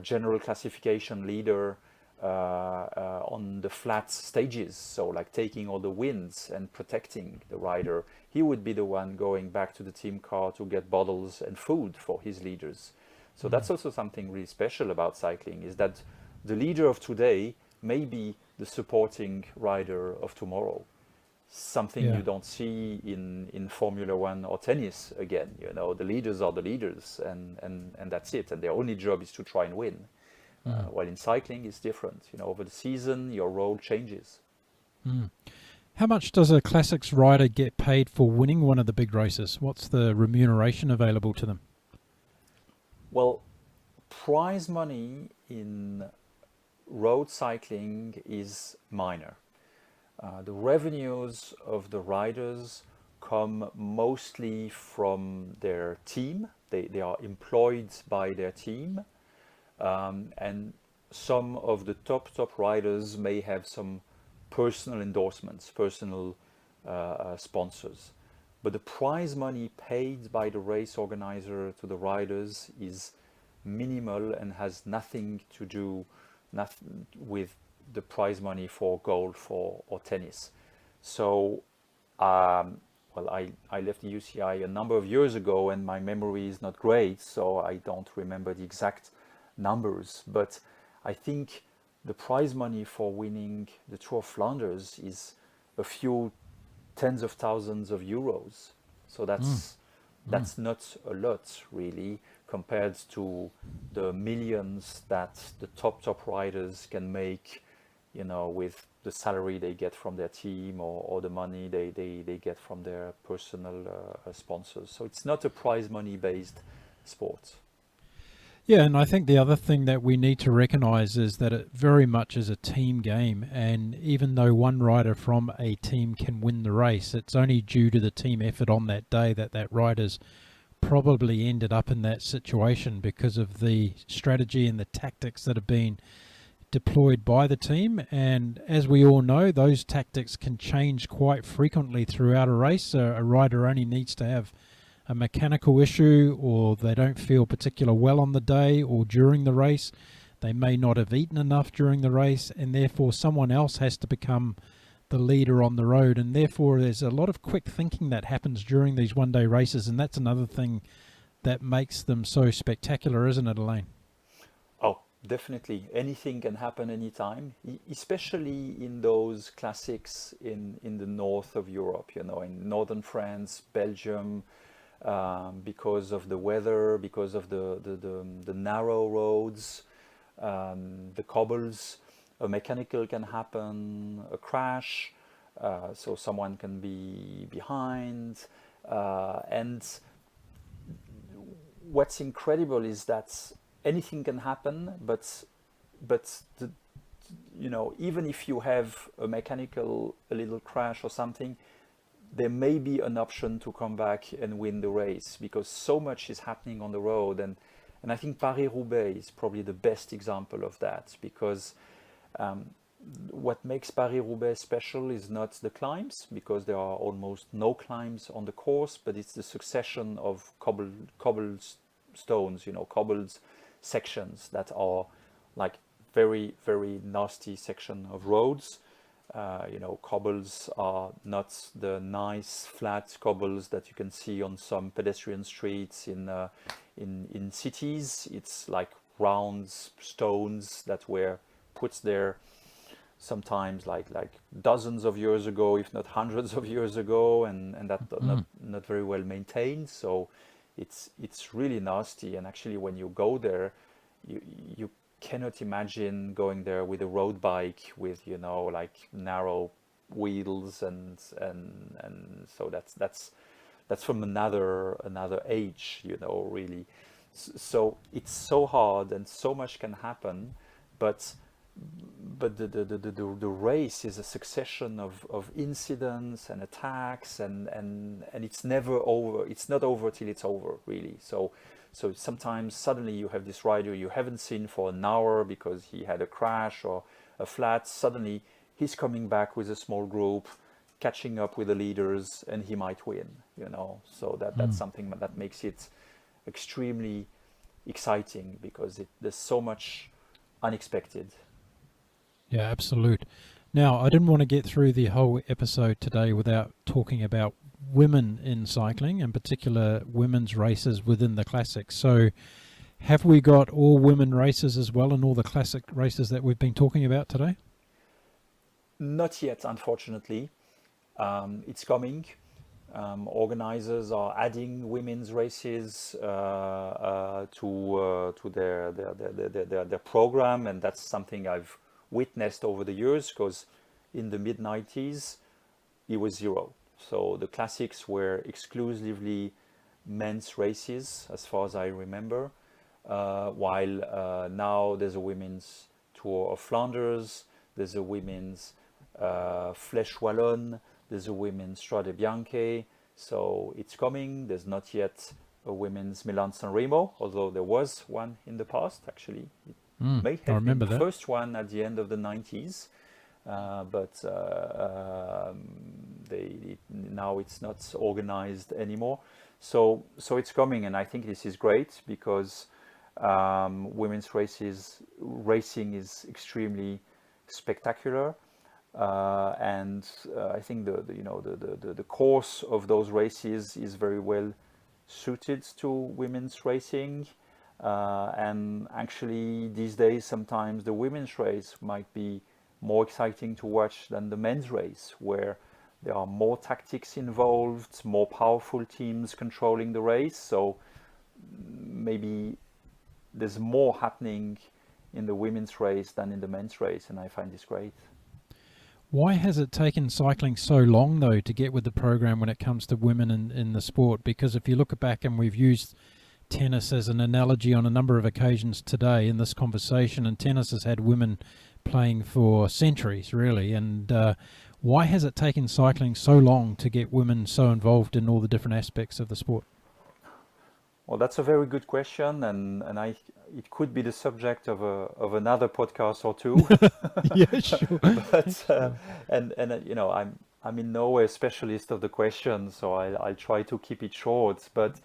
Speaker 2: general classification leader on the flat stages, so like taking all the wins and protecting the rider. He would be the one going back to the team car to get bottles and food for his leaders. So that's also something really special about cycling, is that the leader of today may be the supporting rider of tomorrow. Something you don't see in Formula One or tennis again. The leaders are the leaders, and that's it, and their only job is to try and win. While in cycling it's different. Over the season your role changes.
Speaker 1: How much does a classics rider get paid for winning one of the big races? What's the remuneration available to them?
Speaker 2: Well, prize money in road cycling is minor. The revenues of the riders come mostly from their team. They are employed by their team, and some of the top riders may have some personal endorsements, personal sponsors. But the prize money paid by the race organizer to the riders is minimal and has nothing to do with the prize money for golf or tennis. So, I left the UCI a number of years ago, and my memory is not great, so I don't remember the exact numbers. But I think the prize money for winning the Tour of Flanders is a few tens of thousands of euros. So that's not a lot, really, compared to the millions that the top riders can make, with the salary they get from their team, or the money they get from their personal sponsors. So it's not a prize money based sport.
Speaker 1: Yeah, and I think the other thing that we need to recognise is that it very much is a team game, and even though one rider from a team can win the race, it's only due to the team effort on that day that rider's probably ended up in that situation because of the strategy and the tactics that have been deployed by the team. And as we all know, those tactics can change quite frequently throughout a race. A rider only needs to have a mechanical issue, or they don't feel particular well on the day or during the race. They may not have eaten enough during the race, and therefore someone else has to become the leader on the road. And therefore there's a lot of quick thinking that happens during these one-day races, and that's another thing that makes them so spectacular, isn't it, Alain?
Speaker 2: Oh, definitely. Anything can happen anytime, especially in those classics in the north of Europe, in northern France, Belgium, because of the weather, because of the narrow roads, the cobbles. A mechanical can happen, a crash, so someone can be behind. And what's incredible is that anything can happen, but even if you have a little crash or something, there may be an option to come back and win the race, because so much is happening on the road. And I think Paris-Roubaix is probably the best example of that, because what makes Paris-Roubaix special is not the climbs, because there are almost no climbs on the course, but it's the succession of cobbled stones, cobbled sections that are like very, very nasty section of roads. Cobbles are not the nice flat cobbles that you can see on some pedestrian streets in cities. It's like round stones that were put there sometimes like dozens of years ago, if not hundreds of years ago, and that not very well maintained. So it's really nasty. And actually, when you go there, you cannot imagine going there with a road bike with like narrow wheels and so that's from another age, really. So it's so hard and so much can happen, but the race is a succession of incidents and attacks, and it's never over. It's not over till it's over, really. So sometimes suddenly you have this rider you haven't seen for an hour because he had a crash or a flat. Suddenly he's coming back with a small group, catching up with the leaders, and he might win. So that's something that makes it extremely exciting because there's so much unexpected.
Speaker 1: Yeah, absolute. Now, I didn't want to get through the whole episode today without talking about women in cycling, in particular women's races within the classics. So have we got all women races as well in all the classic races that we've been talking about today?
Speaker 2: Not yet, unfortunately. It's coming. Organizers are adding women's races to their program, and that's something I've witnessed over the years, because in the mid 90s it was zero. So the classics were exclusively men's races as far as I remember, while now there's a women's Tour of Flanders, there's a women's Flèche Wallonne, there's a women's Strade Bianche. So it's coming. There's not yet a women's Milan-San Remo, although there was one in the past, actually. It may have been the first one at the end of the 90s, but now it's not organized anymore. So it's coming, and I think this is great because women's racing is extremely spectacular. And I think the course of those races is very well suited to women's racing. And actually, these days, sometimes the women's race might be more exciting to watch than the men's race, where there are more tactics involved, more powerful teams controlling the race. So maybe there's more happening in the women's race than in the men's race, and I find this great.
Speaker 1: Why has it taken cycling so long, though, to get with the program when it comes to women in the sport? Because if you look back, and we've used tennis as an analogy on a number of occasions today in this conversation, and tennis has had women playing for centuries, really. And why has it taken cycling so long to get women so involved in all the different aspects of the sport?
Speaker 2: Well, that's a very good question, and it could be the subject of another podcast or two.
Speaker 1: Yeah, sure.
Speaker 2: But I'm in no way a specialist of the question, so I'll try to keep it short. But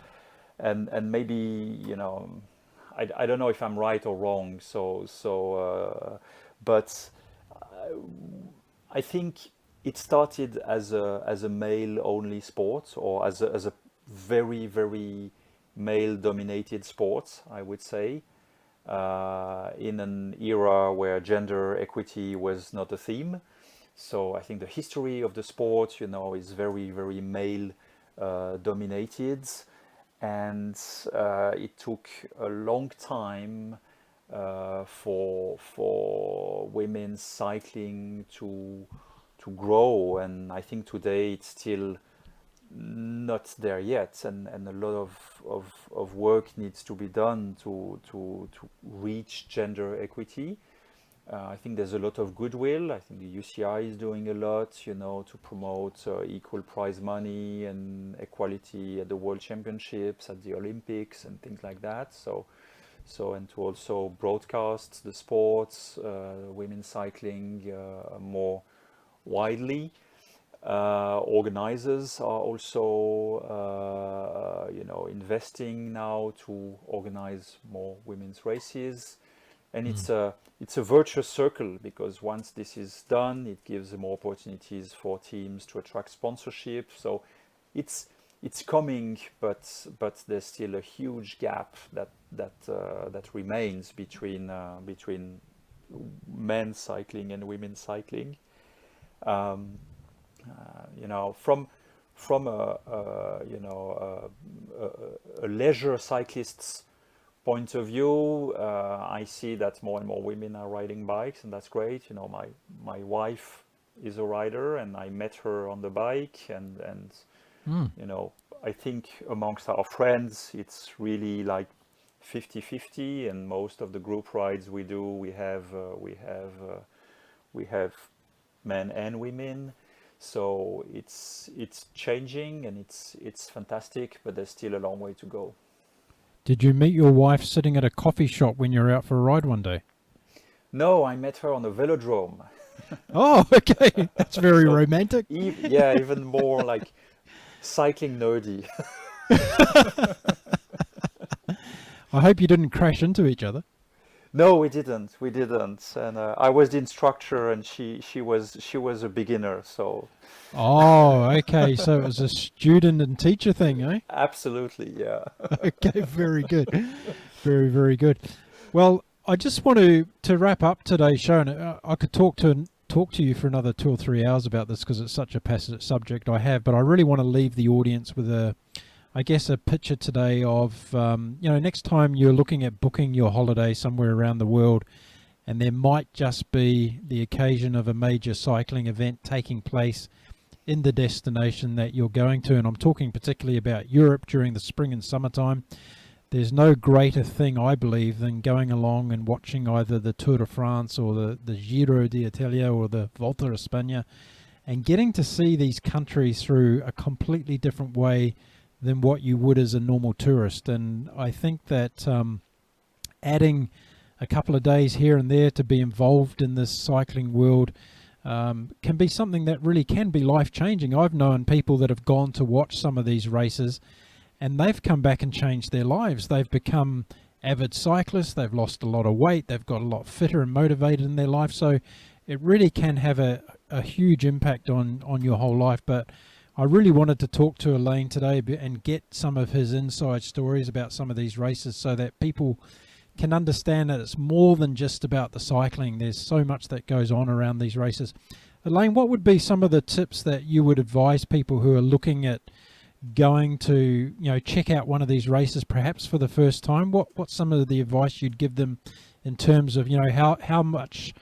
Speaker 2: and maybe I don't know if I'm right or wrong. But I think it started as a male only sport, or as a very, very male-dominated sport, I would say, in an era where gender equity was not a theme. So I think the history of the sport, is very, very male-dominated, and it took a long time for women's cycling to grow, and I think today it's still not there yet, and a lot of work needs to be done to reach gender equity. I think there's a lot of goodwill. I think the UCI is doing a lot, to promote equal prize money and equality at the World Championships, at the Olympics, and things like that. So and to also broadcast the sports, women's cycling, more widely. Organizers are also, investing now to organize more women's races. And it's a virtuous circle, because once this is done, it gives more opportunities for teams to attract sponsorship. So it's coming, but there's still a huge gap that remains between men's cycling and women's cycling. You know, from a leisure cyclist's point of view, I see that more and more women are riding bikes, and that's great. You know, my wife is a rider, and I met her on the bike, and you know, I think amongst our friends, it's really like 50-50, and most of the group rides we do, we have men and women. So it's changing, and it's fantastic, but there's still a long way to go.
Speaker 1: Did you meet your wife sitting at a coffee shop when you were out for a ride one day?
Speaker 2: No, I met her on a velodrome.
Speaker 1: Oh, okay. That's very
Speaker 2: So,
Speaker 1: romantic.
Speaker 2: yeah, even more like cycling nerdy.
Speaker 1: I hope you didn't crash into each other.
Speaker 2: No, we didn't. And I was the instructor, and she was a beginner. So
Speaker 1: Oh, okay. So it was a student and teacher thing, eh?
Speaker 2: absolutely, yeah.
Speaker 1: Okay, very good. Very, very good. Well, I just want to wrap up today's show, and I could talk to you for another 2 or 3 hours about this, because it's such a passionate subject I have, but I really want to leave the audience with a picture today of, next time you're looking at booking your holiday somewhere around the world, and there might just be the occasion of a major cycling event taking place in the destination that you're going to, and I'm talking particularly about Europe during the spring and summertime. There's no greater thing, I believe, than going along and watching either the Tour de France or the Giro d'Italia or the Volta a España, and getting to see these countries through a completely different way than what you would as a normal tourist. And I think that adding a couple of days here and there to be involved in this cycling world can be something that really can be life-changing. I've known people that have gone to watch some of these races, and they've come back and changed their lives. They've become avid cyclists, they've lost a lot of weight, they've got a lot fitter and motivated in their life. So it really can have a huge impact on your whole life. But I really wanted to talk to Alain today and get some of his inside stories about some of these races, so that people can understand that it's more than just about the cycling. There's so much that goes on around these races. Alain, what would be some of the tips that you would advise people who are looking at going to, check out one of these races perhaps for the first time? What's some of the advice you'd give them in terms of, how much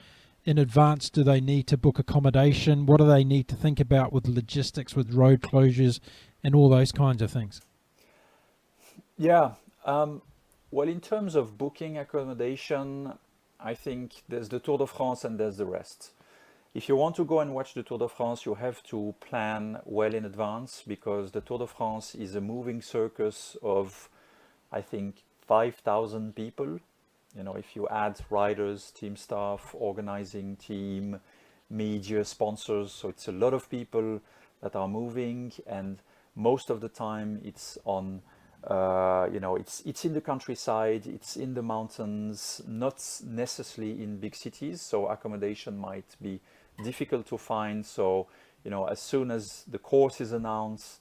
Speaker 1: in advance do they need to book accommodation? What do they need to think about with logistics, with road closures, and all those kinds of things?
Speaker 2: Yeah. Well, in terms of booking accommodation, I think there's the Tour de France and there's the rest. If you want to go and watch the Tour de France, you have to plan well in advance, because the Tour de France is a moving circus of, I think, 5,000 people. If you add riders, team staff, organizing team, media, sponsors, so it's a lot of people that are moving, and most of the time it's on, it's in the countryside, it's in the mountains, not necessarily in big cities, so accommodation might be difficult to find. So, as soon as the course is announced,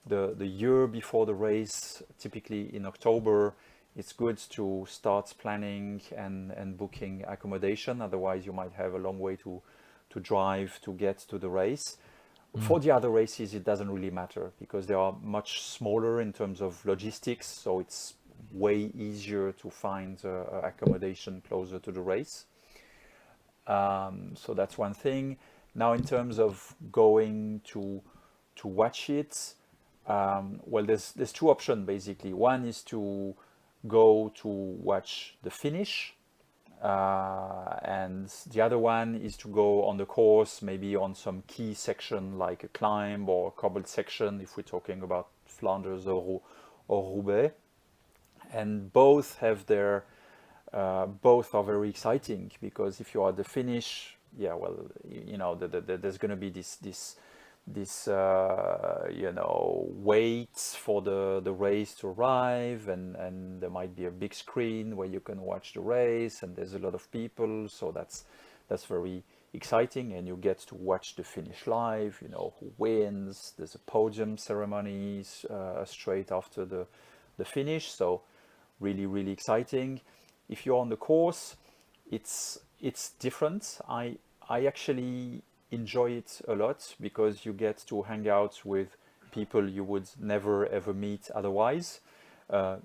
Speaker 2: the year before the race, typically in October, it's good to start planning and booking accommodation. Otherwise, you might have a long way to drive to get to the race. For the other races, it doesn't really matter, because they are much smaller in terms of logistics. So it's way easier to find accommodation closer to the race. So that's one thing. Now, in terms of going to watch it, well, there's two options basically. One is to go to watch the finish, and the other one is to go on the course, maybe on some key section like a climb or a cobbled section, if we're talking about Flanders or Roubaix. And both have their both are very exciting, because if you are at the finish, yeah, well, there's going to be this waits for the race to arrive, and there might be a big screen where you can watch the race, and there's a lot of people, so that's very exciting, and you get to watch the finish live, who wins. There's a podium ceremony straight after the finish, so really, really exciting. If you're on the course, it's different. I actually enjoy it a lot because you get to hang out with people you would never ever meet otherwise,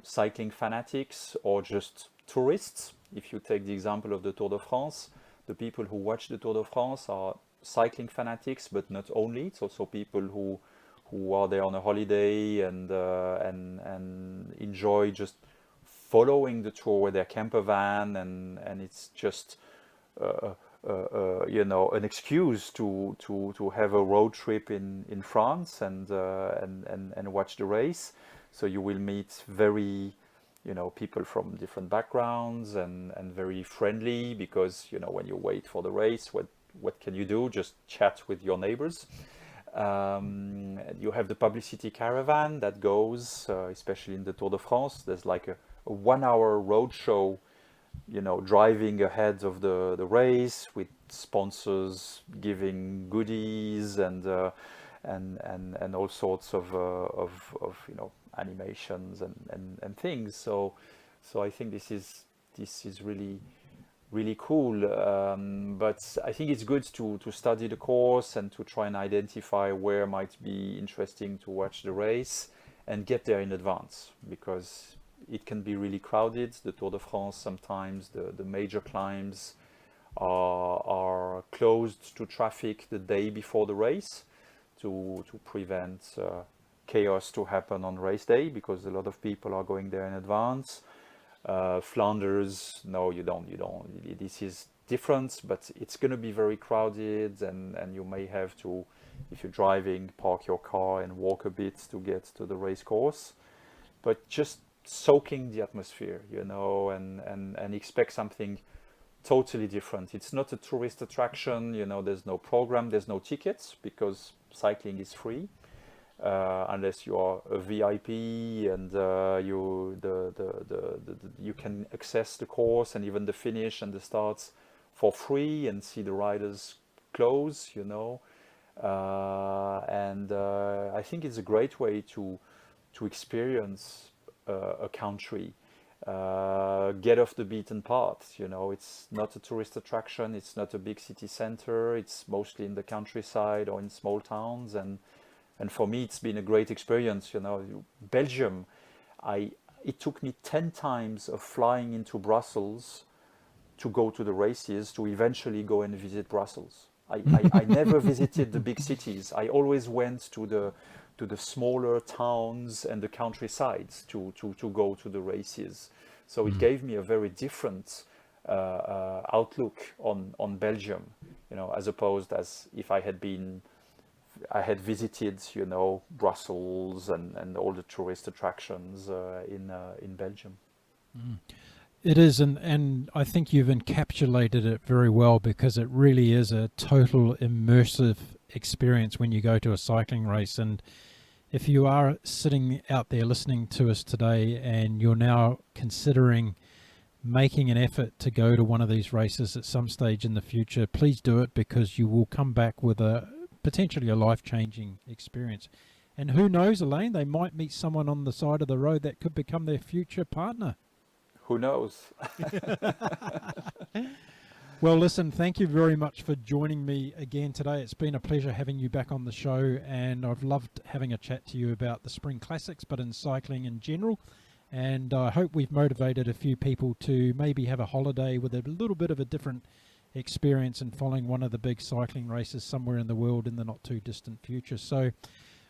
Speaker 2: cycling fanatics or just tourists. If you take the example of the Tour de France, the people who watch the Tour de France are cycling fanatics, but not only. It's also people who are there on a holiday and enjoy just following the tour with their camper van, and it's just an excuse to have a road trip in France and watch the race. So you will meet very people from different backgrounds and very friendly, because when you wait for the race, what can you do? Just chat with your neighbors. You have the publicity caravan that goes, especially in the Tour de France. There's like a 1 hour road show, driving ahead of the race, with sponsors giving goodies and all sorts of animations and things. So I think this is really, really cool. But I think it's good to study the course and to try and identify where might be interesting to watch the race and get there in advance, because it can be really crowded. The Tour de France, sometimes the major climbs are closed to traffic the day before the race to prevent chaos to happen on race day, because a lot of people are going there in advance. Flanders, no, you don't. This is different, but it's going to be very crowded, and you may have to, if you're driving, park your car and walk a bit to get to the race course. But just soaking the atmosphere, and expect something totally different. It's not a tourist attraction, there's no program, there's no tickets, because cycling is free, unless you are a VIP and you can access the course and even the finish and the starts for free and see the riders close, and I think it's a great way to experience a country, get off the beaten path. It's not a tourist attraction, it's not a big city center, it's mostly in the countryside or in small towns, and for me it's been a great experience. Belgium, it took me 10 times of flying into Brussels to go to the races to eventually go and visit Brussels. I never visited the big cities. I always went to the smaller towns and the countrysides to go to the races. So it gave me a very different outlook on Belgium, as opposed as if I had visited, Brussels and all the tourist attractions in Belgium.
Speaker 1: It is, and I think you've encapsulated it very well, because it really is a total immersive experience when you go to a cycling race. And if you are sitting out there listening to us today and you're now considering making an effort to go to one of these races at some stage in the future, please do it, because you will come back with potentially a life-changing experience. And who knows, Alain, they might meet someone on the side of the road that could become their future partner.
Speaker 2: Who knows?
Speaker 1: Well, listen, thank you very much for joining me again today. It's been a pleasure having you back on the show, and I've loved having a chat to you about the Spring Classics, but in cycling in general. And I hope we've motivated a few people to maybe have a holiday with a little bit of a different experience in following one of the big cycling races somewhere in the world in the not too distant future. So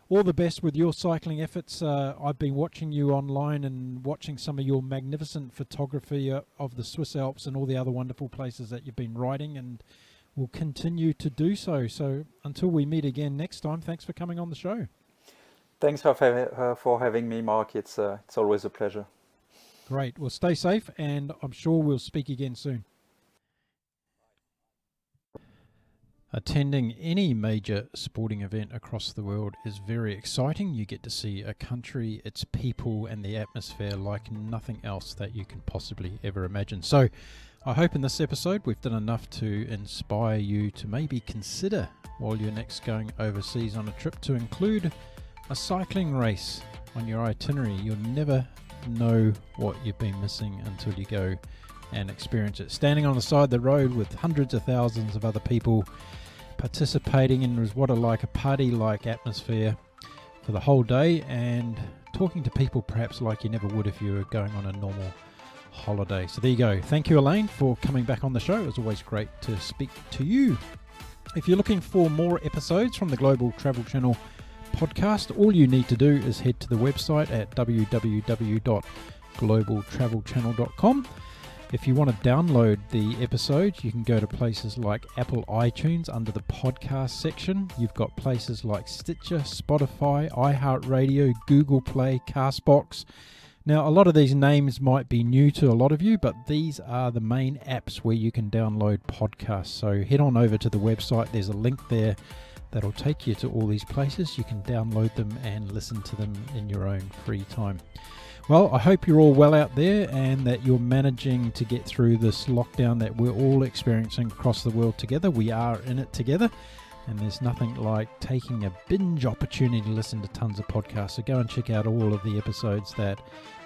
Speaker 1: all the best with your cycling efforts. I've been watching you online and watching some of your magnificent photography of the Swiss Alps and all the other wonderful places that you've been riding, and will continue to do so. So until we meet again next time, thanks for coming on the show.
Speaker 2: Thanks for having me, Mark. It's always a pleasure.
Speaker 1: Great. Well, stay safe, and I'm sure we'll speak again soon. Attending any major sporting event across the world is very exciting. You get to see a country, its people, and the atmosphere like nothing else that you can possibly ever imagine. So I hope in this episode we've done enough to inspire you to maybe consider, while you're next going overseas on a trip, to include a cycling race on your itinerary. You'll never know what you've been missing until you go and experience it. Standing on the side of the road with hundreds of thousands of other people participating in what are like a party-like atmosphere for the whole day, and talking to people perhaps like you never would if you were going on a normal holiday. So there you go. Thank you, Alain, for coming back on the show. It was always great to speak to you. If you're looking for more episodes from the Global Travel Channel podcast, all you need to do is head to the website at www.globaltravelchannel.com. If you want to download the episodes, you can go to places like Apple iTunes under the podcast section. You've got places like Stitcher, Spotify, iHeartRadio, Google Play, Castbox. Now, a lot of these names might be new to a lot of you, but these are the main apps where you can download podcasts. So head on over to the website. There's a link there that'll take you to all these places. You can download them and listen to them in your own free time. Well, I hope you're all well out there and that you're managing to get through this lockdown that we're all experiencing across the world together. We are in it together, and there's nothing like taking a binge opportunity to listen to tons of podcasts. So go and check out all of the episodes that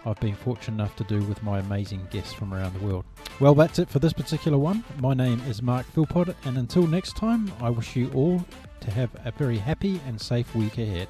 Speaker 1: I've been fortunate enough to do with my amazing guests from around the world. Well, that's it for this particular one. My name is Mark Philpott, and until next time, I wish you all to have a very happy and safe week ahead.